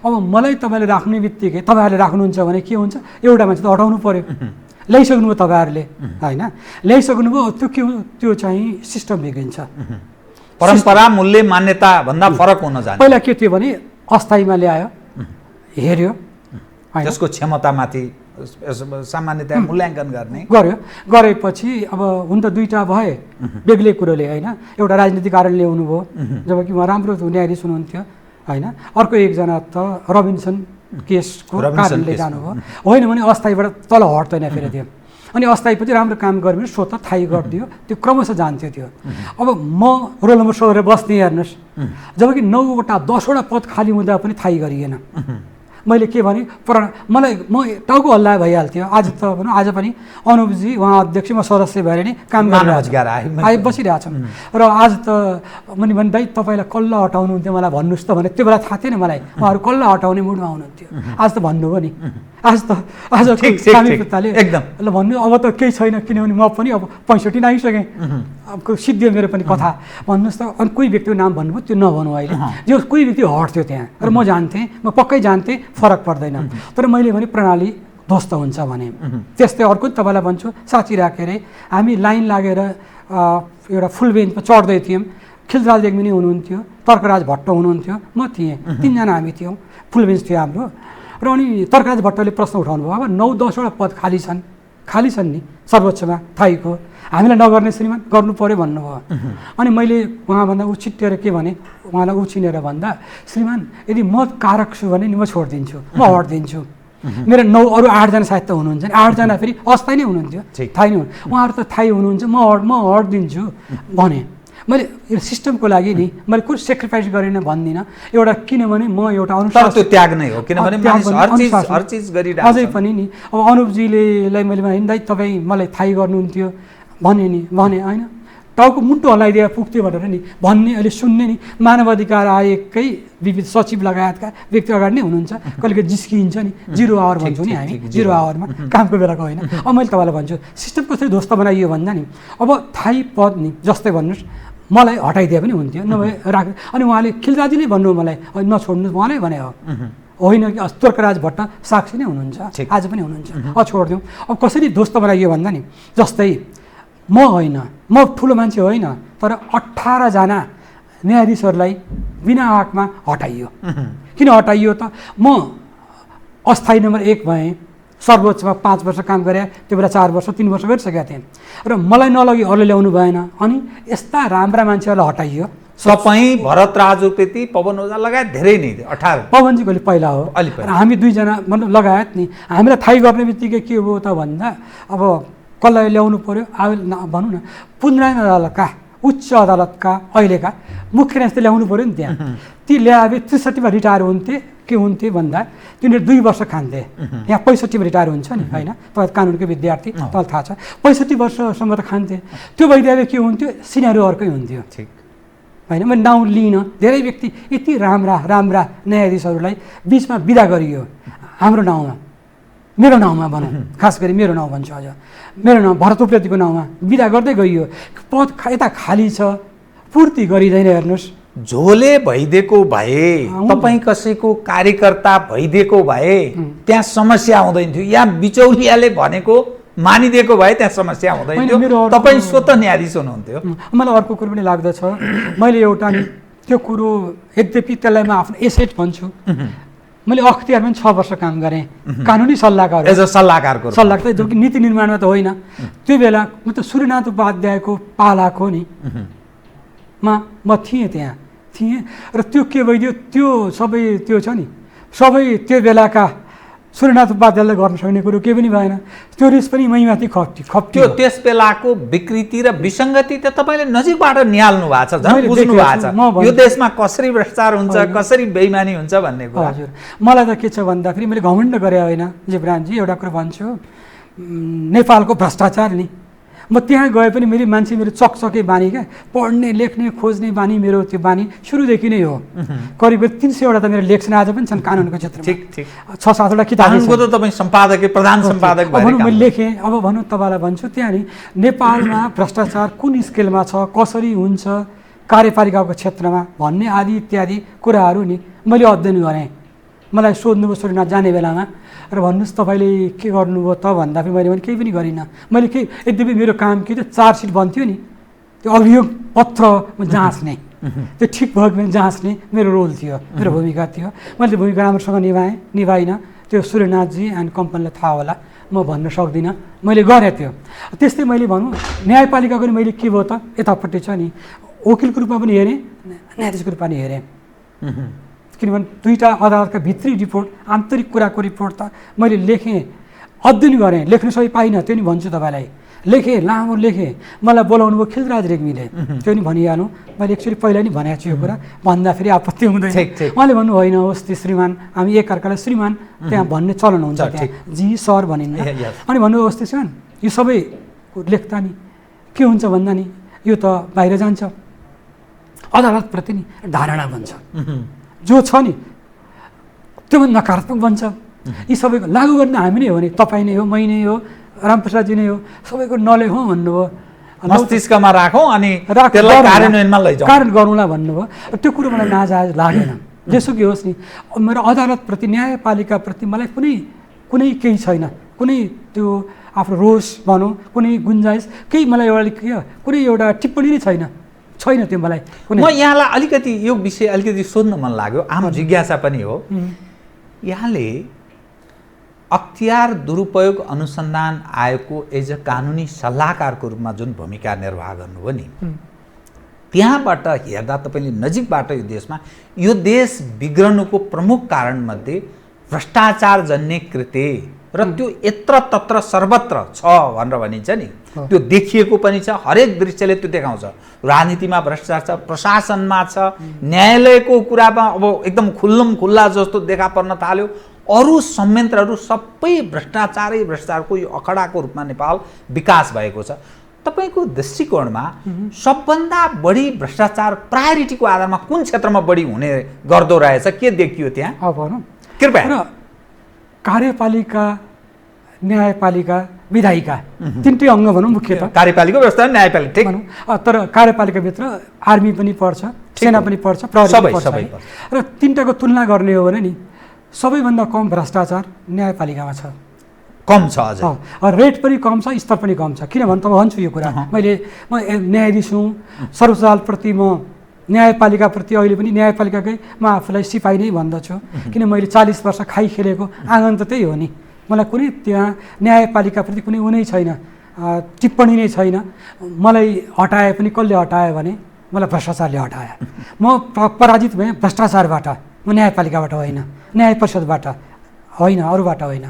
अब मलाई तपाईँले राख्ने बित्तिकै तपाईँहरूले राख्नुहुन्छ भने के हुन्छ, एउटा मान्छे त हटाउनु पऱ्यो। ल्याइसक्नुभयो तपाईँहरूले होइन, ल्याइसक्नुभयो, त्यो के हो, त्यो चाहिँ सिस्टम बिग्रिन्छ। परम्परा मूल्य मान्यता भन्दा फरक हुन जान्छ। पहिला के थियो भने अस्थायीमा ल्यायो, हेऱ्यो, त्यसको क्षमतामाथि सामान्यतया मूल्याङ्कन गरेपछि अब हुन त दुईवटा भए, बेग्लै कुरोले होइन। एउटा राजनीतिक कारणले हुनुभयो, जबकि उहाँ राम्रो न्यायाधीश हुनुहुन्थ्यो होइन। अर्को एकजना त रोबिन्सन केसको कारणले जानुभयो, होइन भने अस्थायीबाट तल हट्दैन फेरि त्यो। अनि अस्थायीपछि राम्रो काम गर्यो भने स्वतः थाहै गरिदियो, त्यो क्रमशः जान्थ्यो त्यो। अब म रोल नम्बर 16 बस्ने हेर्नुहोस्, जबकि 9वटा 10वटा पद खाली हुँदा पनि थाहै गरिएन। मैले के भने मलाई म टाउको हल्ला भइहाल्थ्यो। आज त भनौँ, आज पनि अनुपजी उहाँ अध्यक्ष, म सदस्य भएर नै काम गरिरहेको बसिरहेको छौँ। र आज त मैले भने दाइ तपाईँलाई कसले हटाउनुहुन्थ्यो मलाई भन्नुहोस् त भने, त्यो बेला थाहा थिएन मलाई, उहाँहरू कसले हटाउने मुडमा हुनुहुन्थ्यो। आज त भन्नुभयो नि, आज एकदम ल भन्नु, अब त केही छैन, किनभने म पनि अब 65 आइसकेँ, अब सिद्धियो मेरो पनि कथा। भन्नुहोस् त, अनि कोही व्यक्तिको नाम भन्नुभयो, त्यो नभनौँ अहिले, जो कोही व्यक्ति हट्थ्यो त्यहाँ, र म जान्थेँ, म पक्कै जान्थेँ, फरक पर्दैन। तर मैले भने प्रणाली ध्वस्त हुन्छ भने। त्यस्तै अर्को तपाईँलाई भन्छु, साँची राखेर हामी लाइन लागेर एउटा फुल बेन्चमा चढ्दै थियौँ। खिलराज रेग्मी नै हुनुहुन्थ्यो, तर्कराज भट्ट हुनुहुन्थ्यो, म थिएँ, 3 जना हामी थियौँ, फुल बेन्च थियो हाम्रो। र अनि तर्कराज भट्टले प्रश्न उठाउनु भयो, अब 9-10 वटा पद खाली छन् नि सर्वोच्चमा थाईको, हामीलाई नगर्ने श्रीमान, गर्नु पर्यो भन्नुभयो। अनि मैले उहाँभन्दा उछिट्टिएर के भने, उहाँलाई उछिनेर भन्दा, श्रीमान यदि म कारक छु भने नि म छोडिदिन्छु, म हट्दिन्छु। मेरो 9 अरू 8 जना सायद त हुनुहुन्छ नि, 8 जना फेरि अस्थायी नै हुनुहुन्थ्यो, थाई नै हुनु, उहाँहरू त थाई हुनुहुन्छ, म हट्दिन्छु भने। मैले यो सिस्टमको लागि नि मैले कुनै सेक्रिफाइस गरेन भन्दिनँ, एउटा किनभने म एउटा अनुशासन त्याग नै हो, किनभने हर चिज गरिरहेको अझै पनि नि। अब अनुपजीले मैले भने दाइ तपाईँ मलाई थाई गर्नुहुन्थ्यो भने नि, भने होइन टाउको मुन्टो हल्लाइदिएर पुग्थ्यो भनेर नि भन्ने, अहिले सुन्ने नि। मानव अधिकार आयोगकै विविध सचिव लगायतका व्यक्ति अगाडि नै हुनुहुन्छ, कहिले जिस्किन्छ नि, 0 आवर भन्छौँ नि हामी, 0 आवरमा कामको बेलाको होइन। अब मैले तपाईँलाई भन्छु सिस्टम कसरी ध्वस्त बनाइयो भन्दा नि, अब थाई पद नि जस्तै भन्नुहोस् मलाई हटाइदिए पनि हुन्थ्यो, नभए राख। अनि उहाँले खिलराजीले भन्नु मलाई नछोड्नुहोस्, उहाँले भने हो होइन कि तर्कराज भट्ट साक्षी नै हुनुहुन्छ, आज पनि हुनुहुन्छ, छोडिदिउँ। अब कसरी ध्वस्त बनाइयो भन्दा नि, जस्तै म होइन, म ठुलो मान्छे होइन, तर 18 जना न्यायाधीशहरूलाई बिना हकमा हटाइयो। किन हटाइयो त? म अस्थायी नम्बर 1 भएँ, सर्वोच्चमा 5 वर्ष काम गरेँ, त्यो बेला 4 वर्ष 3 वर्ष गरिसकेका थिएँ, र मलाई नलगी अरूले ल्याउनु भएन। अनि यस्ता राम्रा मान्छेहरूलाई हटाइयो। तपाईँ, भरत राजुपेती, पवन ओझा लगायत धेरै नै 18। पवनजीको अहिले पहिला हो, र हामी 2 जना मतलब लगायत नि। हामीलाई थाई गर्ने बित्तिकै के हो त भन्दा, अब कसलाई ल्याउनु पर्यो, भनौँ न पुनरायण अदालतका, उच्च अदालतका अहिलेका मुख्य न्यायाधीश ल्याउनु पर्यो नि त्यहाँ। ती ल्याए 63मा रिटायर हुन्थे, के हुन्थे भन्दा तिनीहरू 2 वर्ष खान्थे। यहाँ 65मा रिटायर हुन्छ नि होइन, तपाईँ कानुनको विद्यार्थी, तपाईँलाई थाहा छ, 65 वर्षसम्म त खान्थे। त्यो भइदिए के हुन्थ्यो, सिनारी अर्कै हुन्थ्यो होइन। मैले नाउँ लिइनँ, धेरै व्यक्ति यति राम्रा न्यायाधीशहरूलाई बिचमा बिदा गरियो हाम्रो नाउँमा, मेरो नाउँमा भनौँ, खास गरी मेरो नाउँ भन्छु, अझ मेरो नाउँ भरत उप्रेतीको नाउँमा बिदा गर्दै गइयो। पद यता खाली छ, पूर्ति गरिँदैन। हेर्नुहोस्, झोले भइदिएको भए, तपाईँ कसैको कार्यकर्ता भइदिएको भए त्यहाँ समस्या हुँदैन थियो, या बिचौलियाले भनेको मानिदिएको भए त्यहाँ समस्या हुँदैन थियो, तपाईँ स्वतः न्यायाधीश हुनुहुन्थ्यो। मलाई अर्को कुरो पनि लाग्दछ, मैले एउटा नि त्यो कुरो, यद्यपि त्यसलाई म आफ्नो एसेट भन्छु, मैले अख्तियारमा 6 वर्ष काम गरेँ, कानुनी सल्लाहकार, एज अ सल्लाहकारको सल्लाहकार, जो कि नीति निर्माणमा त होइन। त्यो बेला म त सूर्यनाथ उपाध्यायको पालाको नि म थिएँ, त्यहाँ थिएँ। र त्यो के भइदियो, त्यो सबै त्यो छ नि, सबै त्यो बेलाका सूर्यनाथ उपाध्यायले गर्न सक्ने कुरो केही पनि भएन। त्यो रिस पनि मैमाथि खप्थ्यो। त्यस बेलाको विकृति र विसङ्गति त तपाईँले नजिकबाट निहाल्नु भएको छ, झन् बुझ्नु भएको छ, यो देशमा कसरी भ्रष्टाचार हुन्छ, कसरी बेइमानी हुन्छ भन्ने कुरा। हजुर, मलाई त के छ भन्दाखेरि मैले घमण्ड गरे होइन जिब्रानजी, एउटा कुरो भन्छु, नेपालको भ्रष्टाचार नि, म त्यहाँ गए पनि मेरो मान्छे, मेरो चकचके बानी क्या, पढ्ने लेख्ने खोज्ने बानी, मेरो त्यो बानी सुरुदेखि नै हो। करिब 300 वटा त मेरो लेख आज पनि छन् कानुनको क्षेत्रमा। 6-7 वटा किताबको त तपाईँ सम्पादक, प्रधान सम्पादक भनौँ, मैले लेखेँ। अब भनौँ तपाईँलाई भन्छु, त्यहाँ नि नेपालमा भ्रष्टाचार कुन स्केलमा छ, कसरी हुन्छ कार्यपालिकाको क्षेत्रमा भन्ने आदि इत्यादि कुराहरू नि मैले अध्ययन गरेँ। मलाई सोध्नुभयो सूर्यनाथ जाने बेलामा, र भन्नुहोस् तपाईँले के गर्नुभयो त भन्दाखेरि मैले भने केही पनि गरिनँ। मैले केही, यद्यपि मेरो काम के थियो, चार्जसिट बन्थ्यो नि, त्यो अभियोग पत्र जाँच्ने, त्यो ठिक भयो भने जाँच्ने मेरो रोल थियो, मेरो भूमिका थियो। मैले त्यो भूमिका राम्रोसँग निभाइनँ, त्यो सूर्यनाथजी एन्ड कम्पनीलाई थाहा होला, म भन्न सक्दिनँ, मैले गरेँ त्यो। त्यस्तै मैले भनौँ न्यायपालिकाको नि मैले के भयो त, यतापट्टि छ नि वकिलको रूपमा पनि हेरेँ, न्यायाधीशको रूपमा पनि हेरेँ। किनभने 2टा अदालतका भित्री रिपोर्ट, आन्तरिक कुराको रिपोर्ट त मैले लेखेँ, अध्ययन गरेँ, लेख्न सही पाइनँ, त्यो नि भन्छु तपाईँलाई। लेखेँ, लामो लेखेँ, मलाई बोलाउनु भयो खिलराज रेग्मीले, त्यो नि भनिहालौँ, मैले एक्चुअली पहिला नि भनेको छु यो कुरा, भन्दाखेरि आपत्ति हुँदैन। उहाँले भन्नु होइन, होस् त्यो श्रीमान, हामी एकअर्कालाई श्रीमान त्यहाँ भन्ने चलन हुन्छ, त्यहाँ जी सर भनिन्न। अनि भन्नु होस् त्यो श्रीमान, यो सबै लेख्दा नि के हुन्छ भन्दा नि यो त बाहिर जान्छ, अदालतप्रति नि धारणा बन्छ, जो छ नि त्यो नकारात्मक बन्छ। यी सबैको लागू गर्न हामी नै हो नि, तपाईँ नै हो, मै नै हो, रामप्रसादजी नै हो, सबैको नले हो भन्नुभयो, मस्तिष्कमा राखौँ अनि त्यसलाई कार्यान्वयनमा लैजाउँ, कारण गरौँला भन्नुभयो। त्यो कुरो मलाई नाजायज लागेन। जेसुकै होस् नि, मेरो अदालतप्रति, न्यायपालिकाप्रति मलाई कुनै कुनै केही छैन, कुनै त्यो आफ्नो रोष भनौँ, कुनै गुन्जाइस केही मलाई कुनै एउटा टिप्पणी नै छैन त्यो मलाई कुनै। म यहाँलाई अलिकति यो विषय अलिकति सोध्न मन लाग्यो, आम जिज्ञासा पनि हो। यहाँले अख्तियार दुरुपयोग अनुसन्धान आयोगको एज अ कानुनी सल्लाहकारको रूपमा जुन भूमिका निर्वाह गर्नुभयो नि, त्यहाँबाट हेर्दा तपाईँले नजिकबाट यो देशमा यो देश बिग्रनुको प्रमुख कारणमध्ये भ्रष्टाचार जन्य कृत्य र त्यो यत्र तत्र सर्वत्र छ भनेर भनिन्छ नि, त्यो देखिएको पनि छ, हरेक दृश्यले त्यो देखाउँछ। राजनीतिमा भ्रष्टाचार छ, प्रशासनमा छ, न्यायालयको कुरामा अब एकदम खुल्लम खुल्ला जस्तो देखा पर्न थाल्यो। अरू संयन्त्रहरू सबै भ्रष्टाचारको यो अखडाको रूपमा नेपाल विकास भएको छ। तपाईँको दृष्टिकोणमा सबभन्दा बढी भ्रष्टाचार प्रायोरिटीको आधारमा कुन क्षेत्रमा बढी हुने गर्दो रहेछ, के देखियो त्यहाँ? अब भनौँ कृपया। कार्यपालिका, न्यायपालिका, विधायिका तिनटै अङ्ग भनौँ मुख्यतः। कार्यपालिका व्यवस्था, न्यायपालिका, ठिक। तर कार्यपालिकाभित्र आर्मी पनि पर्छ, सेना पनि पर्छ, प्रहरी पनि पर्छ है। र तिनटाको तुलना गर्ने हो भने नि सबैभन्दा कम भ्रष्टाचार न्यायपालिकामा छ, कम छ अझ। रेट पनि कम छ, स्तर पनि कम छ। किनभने त म भन्छु यो कुरा, म न्यायाधीश हुँ, सर्वोच्च अदालतप्रति म न्यायपालिकाप्रति अहिले पनि न्यायपालिकाकै म आफूलाई सिपाही नै भन्दछु। किन मैले 40 वर्ष खाइखेलेको आँगन त त्यही हो नि। मलाई कुनै त्यहाँ न्यायपालिकाप्रति कुनै ऊ नै छैन, टिप्पणी नै छैन। मलाई हटाए पनि कसले हटायो भने मलाई भ्रष्टाचारले हटायो। म पराजित भएँ भ्रष्टाचारबाट, म न्यायपालिकाबाट होइन, न्याय परिषदबाट होइन, अरूबाट होइन।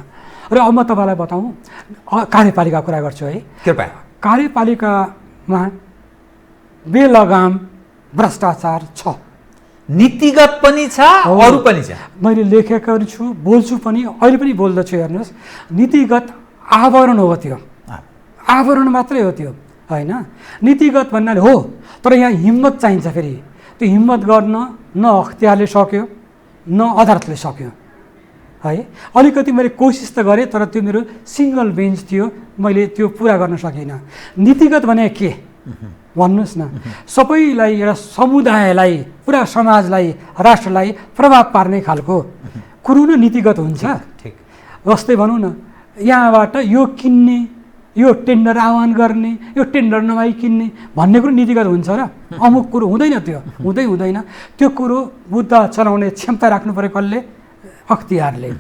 र अब म तपाईँलाई बताउँ, कार्यपालिकाको कुरा गर्छु है। कृपया। कार्यपालिकामा बेलगाम भ्रष्टाचार छ, नीतिगत पनि छ, अरू पनि छ। मैले लेखेको छु, बोल्छु पनि, अहिले पनि बोल्दछु। हेर्नुहोस्, नीतिगत आवरण हो त्यो, आवरण मात्रै हो त्यो होइन। नीतिगत भन्नाले हो, तर यहाँ हिम्मत चाहिन्छ। फेरि त्यो हिम्मत गर्न न अख्तियारले सक्यो न अदालतले सक्यो है। अलिकति मैले कोसिस त गरेँ, तर त्यो मेरो सिङ्गल बेन्च थियो, मैले त्यो पुरा गर्न सकिनँ। नीतिगत भने के भन्नुहोस् न? सबैलाई, एउटा समुदायलाई, पुरा समाजलाई, राष्ट्रलाई प्रभाव पार्ने खालको कुरो न नीतिगत हुन्छ। जस्तै भनौँ न, यहाँबाट यो किन्ने, यो टेन्डर आह्वान गर्ने, यो टेन्डर नभई किन्ने भन्ने कुरो नीतिगत हुन्छ र? अमुक कुरो हुँदैन, त्यो हुँदैन। त्यो कुरो मुद्दा चलाउने क्षमता राख्नु पऱ्यो कसले? अख्तियारले।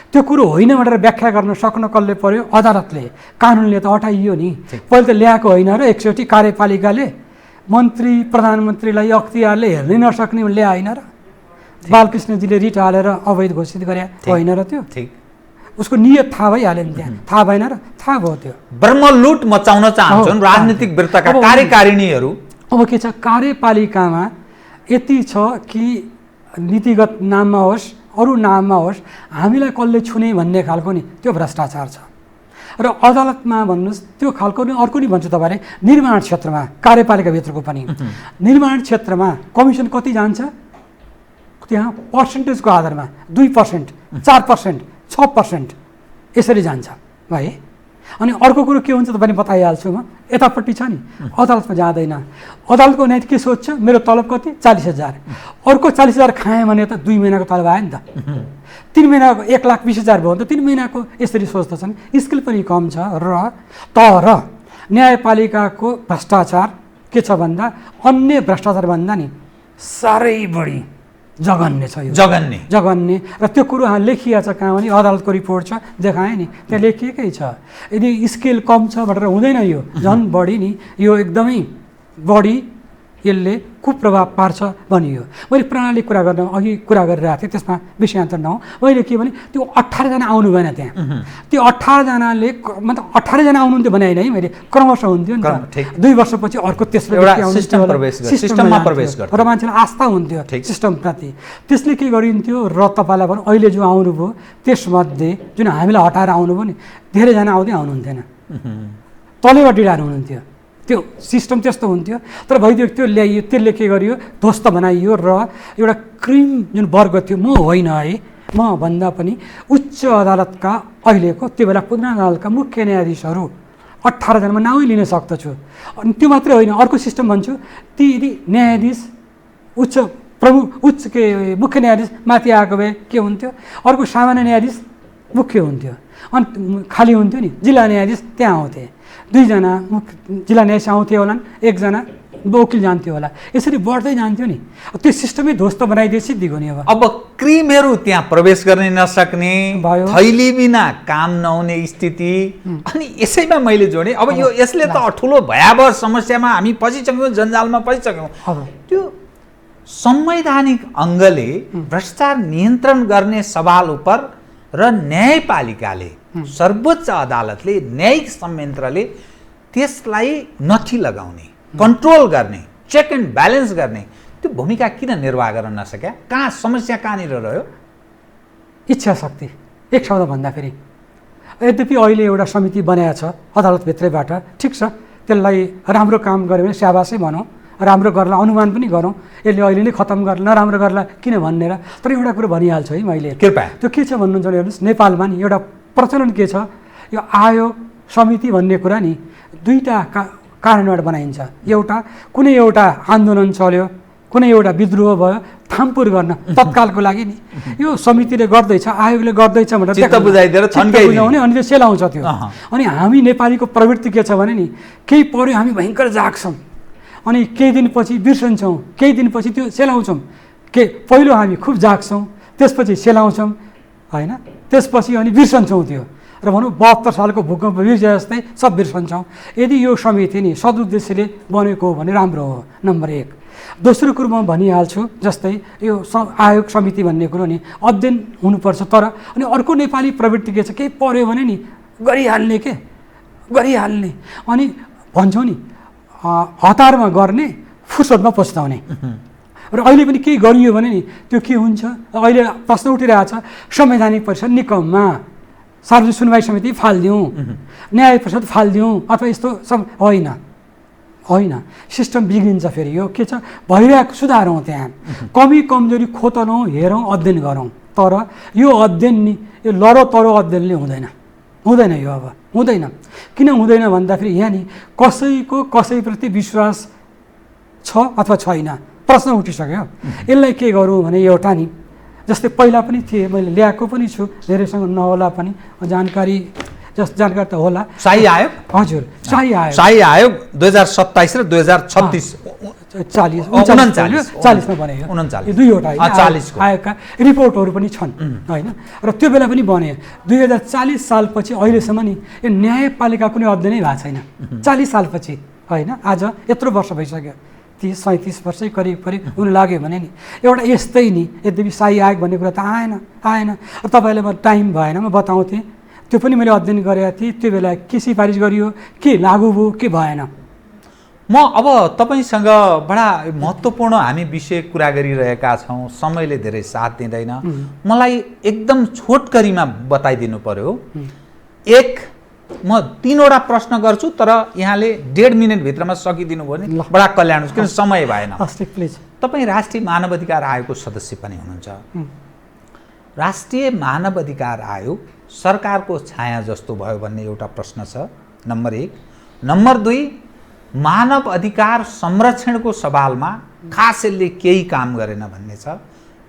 त्यो कुरो होइन भनेर व्याख्या गर्न सक्न कसले पर्यो? अदालतले। कानुनले त हटाइयो नि, पहिले त ल्याएको होइन र एकचोटि कार्यपालिकाले मन्त्री प्रधानमन्त्रीलाई अख्तियारले हेर्नै नसक्ने ल्याएन र? बालकृष्णजीले रिट हालेर अवैध घोषित गरे होइन र? त्यो उसको नियत थाहा भइहाल्यो नि, त्यहाँ थाहा भएन र? थाहा भयो। त्यो ब्रह्मलुट मचाउन चाहन्छन् राजनीतिक वृत्तका कार्यकारिणीहरू। अब के छ, कार्यपालिकामा यति छ कि नीतिगत नाममा होस्, अरू नाममा होस्, हामीलाई कसले छुने भन्ने खालको नि त्यो भ्रष्टाचार छ। र अदालतमा भन्नुहोस् त्यो खालको नि अर्को नि भन्छु तपाईँले, निर्माण क्षेत्रमा, कार्यपालिकाभित्रको पनि निर्माण क्षेत्रमा कमिसन कति जान्छ? त्यहाँ पर्सेन्टेजको आधारमा 2%, 4%, 6% यसरी जान्छ है। अनि अर्को कुरो के हुन्छ तपाईँले बताइहाल्छु म, यतापट्टि छ नि अदालतमा जाँदैन। अदालतको न्याय के सोध्छ? मेरो तलब कति? 40,000। अर्को 40,000 खाएँ भने त 2 महिनाको तलब आयो नि त। 3 महिनाको 1,20,000 भयो भने त 3 महिनाको यसरी सोच्दछन्। स्किल पनि कम छ। र तर न्यायपालिकाको भ्रष्टाचार के छ भन्दा अन्य भ्रष्टाचार भन्दा नि साह्रै बढी जघन्य छ यो। जघन्य। र त्यो कुरो लेखिया छ कहाँ भने अदालतको रिपोर्ट छ, देखाएँ नि, त्यहाँ लेखिएकै छ। यदि स्केल कम छ भनेर हुँदैन, यो झन् बढी नि, यो एकदमै बढी यसले कुप्रभाव पार्छ भनियो। मैले प्रणाली कुरा गर्न अघि कुरा गरिरहेको थिएँ, त्यसमा विषयान्तर नहो। मैले के भने त्यो 18 जना आउनु भएन त्यहाँ। त्यो 18 जनाले मतलब 18 जना आउनुहुन्थ्यो भने होइन है, मैले क्रमशः हुन्थ्यो नि त। 2 वर्षपछि अर्को तेस्रो सिस्टममा प्रवेश गर्छ र मान्छेलाई आस्था हुन्थ्यो सिस्टमप्रति। त्यसले के गरिन्थ्यो र तपाईँलाई भनौँ अहिले जो आउनुभयो त्यसमध्ये जुन हामीलाई हटाएर आउनुभयो नि, धेरैजना आउनुहुन्थेन, तलैबाट डिडार हुनुहुन्थ्यो। त्यो सिस्टम त्यस्तो हुन्थ्यो। तर भइदियो, त्यो ल्याइयो, त्यसले के गरियो? ध्वस्त बनाइयो। र एउटा क्रिम जुन वर्ग थियो, म होइन है, म भन्दा पनि उच्च अदालतका अहिलेको त्यो बेला पूर्ण अदालतका मुख्य न्यायाधीशहरू 18 जनामा नाउँ लिन सक्दछु। अनि त्यो मात्रै होइन, अर्को सिस्टम भन्छु, ती यदि न्यायाधीश मुख्य न्यायाधीश माथि आएको भए के हुन्थ्यो? अर्को सामान्य न्यायाधीश मुख्य हुन्थ्यो। अनि खाली हुन्थ्यो नि, जिल्ला न्यायाधीश त्यहाँ आउँथे, 2 जना जिल्ला न्यायाधीश आउँथे होलान्, 1 जना वकिल जान्थ्यो होला, यसरी बढ्दै जान्थ्यो नि। त्यो सिस्टमै ध्वस्त बनाइदिए सिद्धिको नि। अब क्रिमहरू त्यहाँ प्रवेश गर्न नसक्ने भयो, थैली बिना काम नहुने स्थिति। अनि यसैमा मैले जोडेँ, अब यसले त ठुलो भयावह समस्यामा हामी पसिसक्यौँ, जन्जालमा पसिसक्यौँ। त्यो संवैधानिक अङ्गले भ्रष्टाचार नियन्त्रण गर्ने सवाल उप र न्यायपालिकाले, सर्वोच्च अदालतले, न्यायिक संयन्त्रले त्यसलाई नथी लगाउने, कन्ट्रोल गर्ने, चेक एन्ड ब्यालेन्स गर्ने त्यो भूमिका किन निर्वाह गर्न नसक्या? कहाँ समस्या कहाँनिर रह्यो? इच्छा शक्ति। एक शब्द भन्दाखेरि, यद्यपि अहिले एउटा समिति बनाएको छ अदालतभित्रैबाट, ठिक छ, त्यसलाई राम्रो काम गऱ्यो भने स्याबासै भनौँ, राम्रो गर्ला अनुमान पनि गरौँ, यसले अहिले नै खत्तम गर्ला, नराम्रो गर्ला किन भन्ने र। तर एउटा कुरो भनिहाल्छु है मैले, कृपया। त्यो के छ भन्नुहुन्छ भने हेर्नुहोस्, नेपालमा नि एउटा प्रचलन के छ, यो आयोग समिति भन्ने कुरा नि 2टा कारणबाट बनाइन्छ। एउटा कुनै एउटा आन्दोलन चल्यो, कुनै एउटा विद्रोह भयो, थामपुर गर्न तत्कालको लागि नि यो समितिले गर्दैछ, आयोगले गर्दैछ भनेर चित्त बुझाइदिएर बुझाउने, अनि त्यो सेलाउँछ त्यो। अनि हामी नेपालीको प्रवृत्ति के छ भने नि, केही पर्यो हामी भयङ्कर जाग्छौँ, अनि केही दिनपछि बिर्सन्छौँ, केही दिनपछि त्यो सेलाउँछौँ। पहिलो हामी खुब जाग्छौँ, त्यसपछि सेलाउँछौँ होइन, त्यसपछि अनि बिर्सन्छौँ त्यो। र भनौँ 72 सालको भूकम्प बिर्से जस्तै सब बिर्सन्छौँ। यदि यो समिति नि सदुद्देश्यले बनेको हो भने राम्रो हो, नम्बर 1। दोस्रो कुरो म भनिहाल्छु, जस्तै यो आयोग समिति भन्ने कुरो नि अध्ययन हुनुपर्छ। तर अनि अर्को नेपाली प्रवृत्ति के छ, केही पर्यो भने नि गरिहाल्ने, गरिहाल्ने, अनि भन्छौँ नि हतारमा गर्ने, फुर्सदमा पछुताउने। र अहिले पनि केही गरियो भने नि त्यो के हुन्छ, अहिले प्रश्न उठिरहेछ, संवैधानिक परिषद निकममा, सार्वजनिक सुनवाई समिति फालिदिउँ, न्याय परिषद फालिदिउँ, अथवा यस्तो सब होइन, होइन, सिस्टम बिग्रिन्छ। फेरि यो के छ, भइरहेको सुधारौँ, त्यहाँ कमी कमजोरी खोतनौँ, हेरौँ, अध्ययन गरौँ। तर यो अध्ययन नि यो लरो तरो अध्ययनले हुँदैन यो, अब हुँदैन। किन हुँदैन भन्दाखेरि यहाँ नि कसैप्रति विश्वास छ अथवा छैन, प्रश्न उठिसक्यो। यसलाई के गरौँ भने एउटा नि, जस्तै पहिला पनि थिए, मैले ल्याएको पनि छु, धेरैसँग नहोला पनि जानकारी त होला। शाही आयोग, हजुर, शाही आयोग 2027 र 2036 40मा बने, 2वटा आयोगका रिपोर्टहरू पनि छन् होइन। र त्यो बेला पनि बने 2040 सालपछि अहिलेसम्म नि यो न्यायपालिका कुनै अध्ययनै भएको छैन। 40 सालपछि होइन, आज यत्रो वर्ष भइसक्यो, 30-37 वर्षै करिब हुन लाग्यो भने नि एउटा यस्तै नि। यद्यपि शाही आयोग भन्ने कुरा त आएन। तपाईँलाई म टाइम भएन, म बताउँथेँ, त्यो पनि मैले अध्ययन गरेका थिएँ। त्यो बेला के सिफारिस गरियो, के लागू भयो, के भएन। म अब तपाईँसँग बडा महत्त्वपूर्ण हामी विषय कुरा गरिरहेका छौँ, समयले धेरै साथ दिँदैन। मलाई एकदम छोटकरीमा बताइदिनु पर्यो। म 3वटा प्रश्न गर्छु, तर यहाँले 1.5 मिनटभित्रमा सकिदिनु भयो भने बडा कल्याण हुन्छ, किन समय भएन। प्लिज। तपाईँ राष्ट्रिय मानवाधिकार आयोगको सदस्य पनि हुनुहुन्छ। राष्ट्रिय मानवाधिकार आयोग सरकारको छाया जस्तो भयो भन्ने एउटा प्रश्न छ, नम्बर 1। नम्बर 2, मानव अधिकार संरक्षणको सवालमा खास यसले केही काम गरेन भन्ने छ।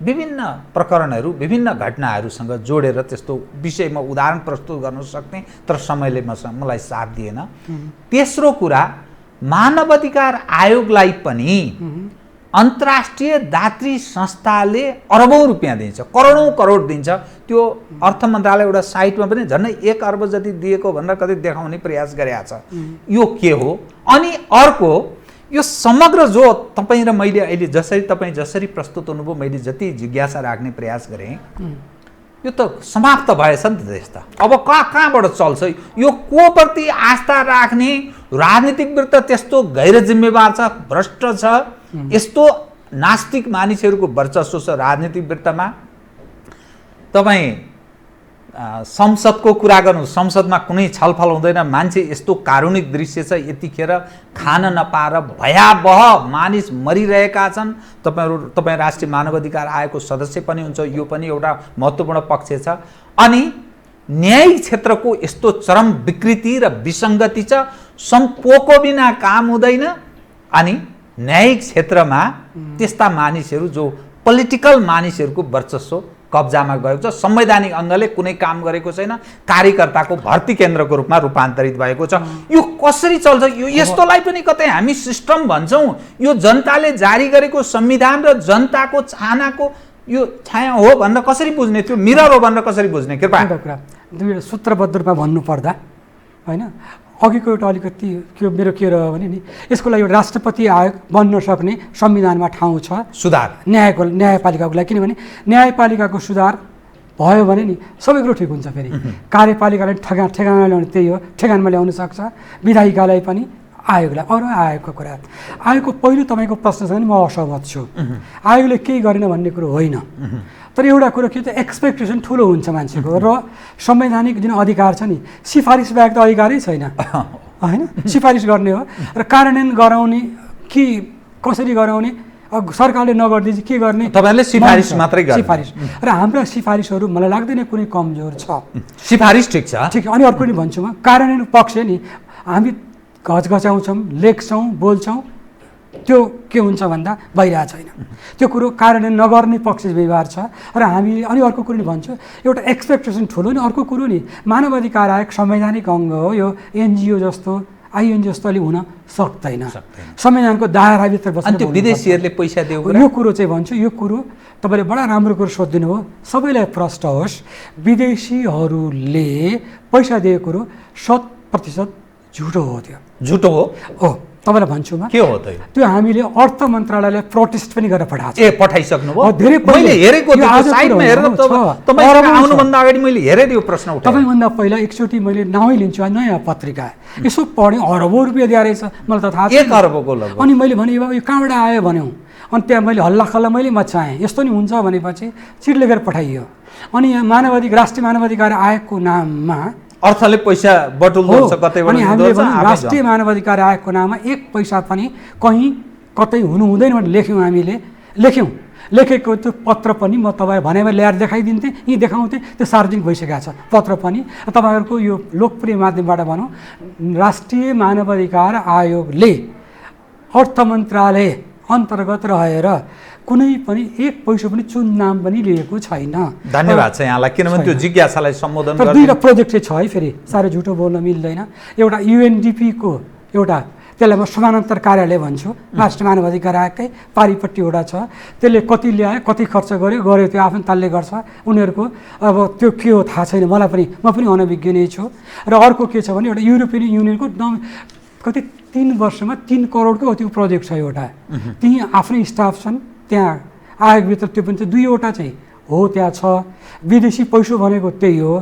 विभिन्न प्रकरणहरू, विभिन्न घटनाहरूसँग जोडेर त्यस्तो विषयमा उदाहरण प्रस्तुत गर्न सक्ने, तर समयले मलाई साथ दिएन। तेस्रो कुरा, मानवाधिकार आयोगलाई पनि अन्तर्राष्ट्रिय दात्री संस्थाले अरबौं रुपियाँ दिन्छ, करोडौं करोड दिन्छ। त्यो अर्थ मन्त्रालय एउटा साइटमा पनि झन्डै 1 अर्ब जति दिएको भनेर कतै देखाउने प्रयास गरेको छ। यो के हो? अनि अर्को, यो समग्र जो तपाईँ र मैले अहिले तपाईँ जसरी प्रस्तुत हुनुभयो, मैले जति जिज्ञासा राख्ने प्रयास गरेँ, यो त समाप्त भएछ नि त देश त। अब कहाँबाट चल्छ यो? को प्रति आस्था राख्ने राजनीतिक वृत्त त्यस्तो गैर जिम्मेवार छ, भ्रष्ट छ, यस्तो नास्तिक मानिसहरूको वर्चस्व छ राजनीतिक वृत्तमा। तपाईँ संसदको कुरा गर्नु, संसदमा कुनै छलफल हुँदैन, मान्छे यस्तो कारुणिक दृश्य छ, यतिखेर खान नपाएर भयावह मानिस मरिरहेका छन्। तपाईँ राष्ट्रिय मानवाधिकार आयोगको सदस्य पनि हुन्छ, यो पनि एउटा महत्त्वपूर्ण पक्ष छ। अनि न्यायिक क्षेत्रको यस्तो चरम विकृति र विसङ्गति छ, सम्पोको बिना काम हुँदैन। अनि न्यायिक क्षेत्रमा त्यस्ता मानिसहरू जो पोलिटिकल मानिसहरूको वर्चस्व कब्जामा गएको छ। संवैधानिक अङ्गले कुनै काम गरेको छैन, कार्यकर्ताको भर्ती केन्द्रको रूपमा रूपान्तरित भएको छ। यो कसरी चल्छ? यो यस्तोलाई पनि कतै हामी सिस्टम भन्छौँ। यो जनताले जारी गरेको संविधान र जनताको चाहनाको यो छाया हो भनेर कसरी बुझ्ने, त्यो मिरर हो भनेर कसरी बुझ्ने? कृपया कुरा दुईवटा सूत्रबद्ध रूपमा भन्नुपर्दा होइन, अघिको एउटा अलिकति मेरो के रह्यो भने नि, यसको लागि एउटा राष्ट्रपति आयोग बन्न सक्ने संविधानमा ठाउँ छ, सुधार न्यायपालिकाको लागि। किनभने न्यायपालिकाको सुधार भयो भने नि सबै कुरो ठिक हुन्छ। फेरि कार्यपालिकालाई ठेगानमा ल्याउने त्यही हो, ठेगानमा ल्याउन सक्छ। विधायिकालाई पनि, आयोगलाई, अरू आयोगको कुरा। आयोगको पहिलो तपाईँको प्रश्नसँग म असहमत छु। आयोगले केही गरेन भन्ने कुरो होइन, तर एउटा कुरो के त एक्सपेक्टेसन ठुलो हुन्छ मान्छेको, र संवैधानिक जुन अधिकार छ नि, सिफारिस बाहेक त अधिकारै छैन होइन। सिफारिस गर्ने हो र कार्यान्वयन गराउने कि कसरी गराउने, सरकारले नगरिदिन्छ के गर्ने, तपाईँहरूले सिफारिस मात्रै गर्ने। सिफारिस र हाम्रा सिफारिसहरू मलाई लाग्दैन कुनै कमजोर छ। सिफारिस ठिक छ, ठिक। अनि अर्को पनि भन्छु म, कार्यान्वयन पक्ष नि हामी घचघच्याउँछौँ, लेख्छौँ, बोल्छौँ, त्यो के हुन्छ भन्दा भइरहेको छैन। त्यो कुरो कार्यान्वयन नगर्ने पक्ष व्यवहार छ। र हामी अनि अर्को कुरो नि भन्छु, एउटा एक्सपेक्टेसन ठुलो नि। अर्को कुरो नि, मानव अधिकार आयोग संवैधानिक अङ्ग हो, यो एनजिओ जस्तो आइएन जस्तो अलि हुन सक्दैन। संविधानको दायराभित्र बस्नु। त्यो विदेशीहरूले पैसा दिएको यो कुरो चाहिँ भन्छु, यो कुरो तपाईँले बडा राम्रो कुरो सोधिदिनु हो, सबैलाई प्रष्ट होस्। विदेशीहरूले पैसा दिएको कुरो 100% झुटो हो। त्यो झुटो हो तपाईँलाई भन्छु म। के हो त त्यो हामीले अर्थ मन्त्रालयलाई प्रोटेस्ट पनि गरेर पठाएको छ। पठाइसक्नु भयो? धेरै मैले हेरेको साइटमा हेरेर तपाईँ आउनुभन्दा अगाडि मैले हेरेँ त्यो प्रश्न उठाएँ। तपाईँभन्दा पहिला एकचोटि मैले नामै लिन्छु, नयाँ पत्रिका यसो पढेँ, अरबौँ रुपियाँ दिएर रहेछ, मलाई त थाहा छ। 1 अरबको लगभग। अनि मैले भने यो कहाँबाट आयो भन्यौँ, अनि त्यहाँ मैले हल्ला मैले मचाएँ, यस्तो नि हुन्छ भनेपछि चिठ लेखेर पठाइयो। अनि यहाँ राष्ट्रिय मानवाधिकार आयोगको नाममा अर्थले पैसा बटुल्दो छ कतैबाट। अनि हामीले राष्ट्रिय मानवाधिकार आयोगको नाममा 1 पैसा पनि कहीँ कतै हुनु हुँदैन भनेर लेखेको त्यो पत्र पनि म तपाईँ भनेमा ल्याएर देखाइदिन्थेँ, यहीँ देखाउँथेँ, त्यो सार्वजनिक भइसकेको छ पत्र पनि। तपाईँहरूको यो लोकप्रिय माध्यमबाट भनौँ, राष्ट्रिय मानवाधिकार आयोगले अर्थ मन्त्रालय अन्तर्गत रहेर कुनै पनि 1 पैसा पनि चुनाव पनि लिएको छैन। धन्यवाद छ यहाँलाई, किनभने त्यो जिज्ञासालाई सम्बोधन गर्ने। दुईवटा प्रोजेक्ट चाहिँ छ है, फेरि साह्रै झुटो बोल्न मिल्दैन। एउटा युएनडिपीको एउटा, त्यसलाई म समानान्तर कार्यालय भन्छु, राष्ट्रिय मानवाधिकार आयोगकै पारिपट्टि एउटा छ। त्यसले कति ल्यायो, कति खर्च गर्यो त्यो आफ्नो तालले गर्छ उनीहरूको। अब त्यो के हो थाहा छैन मलाई पनि, म पनि अनभिज्ञ नै छु। र अर्को के छ भने एउटा युरोपियन युनियनको कति 3 वर्षमा 3 करोडको कति प्रोजेक्ट छ एउटा। त्यहीँ आफ्नै स्टाफ छन् त्यहाँ आयोगभित्र, त्यो पनि 2वटा चाहिँ हो त्यहाँ छ। विदेशी पैसो भनेको त्यही हो,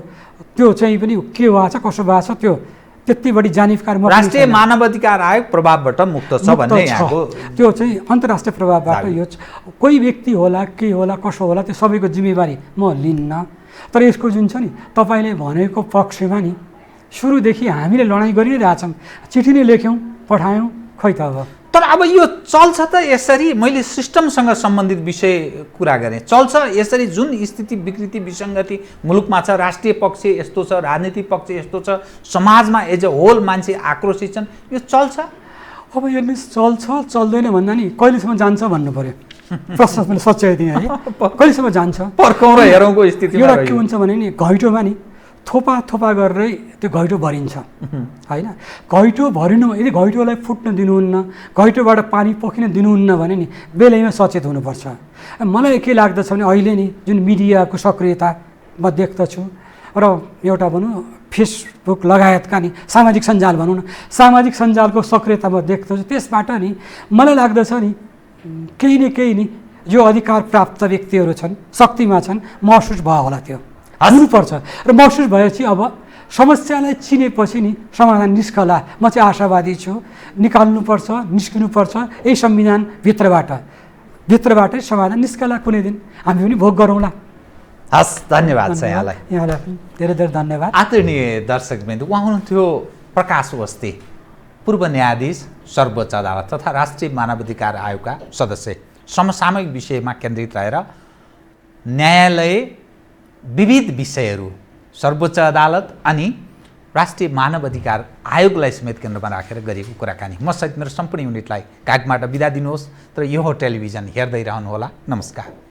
त्यो चाहिँ पनि के भएको छ कसो भएको छ त्यो त्यति बढी जानिफकार। राष्ट्रिय मानवाधिकार आयोग प्रभावबाट मुक्त छ भन्ने यहाँको, त्यो चाहिँ अन्तर्राष्ट्रिय प्रभावबाट यो कोही व्यक्ति होला के होला कसो होला त्यो सबैको जिम्मेवारी म लिन्न। तर यसको जुन छ नि, तपाईँले भनेको पक्षमा नि सुरुदेखि हामीले लडाइँ गरिरहेछौँ, चिठी नै लेख्यौँ पठायौँ, खै त अब। तर अब यो चल्छ त यसरी? मैले सिस्टमसँग सम्बन्धित विषय कुरा गरेँ, चल्छ यसरी? जुन स्थिति विकृति विसङ्गति मुलुकमा छ, राष्ट्रिय पक्ष यस्तो छ, राजनीतिक पक्ष यस्तो छ, समाजमा एज अ होल मान्छे आक्रोशित छन्, यो चल्छ? अब हेर्नुहोस्, चल्छ चल्दैन भन्दा नि कहिलेसम्म जान्छ भन्नु पऱ्यो। प्रश्न मैले सच्याइदिएँ है, कहिलेसम्म जान्छ पर्खौँ र हेरौँको स्थितिमा। एउटा के हुन्छ भने नि, घैटोमा नि थोपा गरेरै त्यो घैटो भरिन्छ होइन। घैटो भरिनु, यदि घैटोलाई फुट्न दिनुहुन्न, घैटोबाट पानी पखिन दिनुहुन्न भने नि बेलैमा सचेत हुनुपर्छ। मलाई के लाग्दछ भने अहिले नि जुन मिडियाको सक्रियता म देख्दछु, र एउटा भनौँ फेसबुक लगायतका नि सामाजिक सञ्जाल भनौँ न, सामाजिक सञ्जालको सक्रियता म देख्दछु, त्यसबाट नि मलाई लाग्दछ नि केही नि जो अधिकार प्राप्त व्यक्तिहरू छन्, शक्तिमा छन्, महसुस भयो होला, त्यो हुनुपर्छ। र महसुस भएपछि अब समस्यालाई चिनेपछि नि समाधान निस्कला, म चाहिँ आशावादी छु। निकाल्नुपर्छ, निस्किनुपर्छ यही संविधानभित्रबाटै समाधान निस्कला कुनै दिन, हामी पनि भोग गरौँला। हस्, धन्यवाद छ यहाँलाई। यहाँलाई पनि धेरै धेरै धन्यवाद। आदरणीय दर्शकवृन्द, उहाँ हुनुहुन्थ्यो प्रकाश अवस्थी, पूर्व न्यायाधीश सर्वोच्च अदालत तथा राष्ट्रिय मानवाधिकार आयोगका सदस्य। समसामयिक विषयमा केन्द्रित रहेर न्यायालय विविध विषयहरू, सर्वोच्च अदालत अनि राष्ट्रिय मानवाधिकार आयोगलाई समेत केन्द्रमा राखेर गरिएको कुराकानी। म सहित मेरो सम्पूर्ण युनिटलाई कागबाट बिदा दिनुहोस्, तर यो टेलिभिजन हेर्दै रहनुहोला। नमस्कार।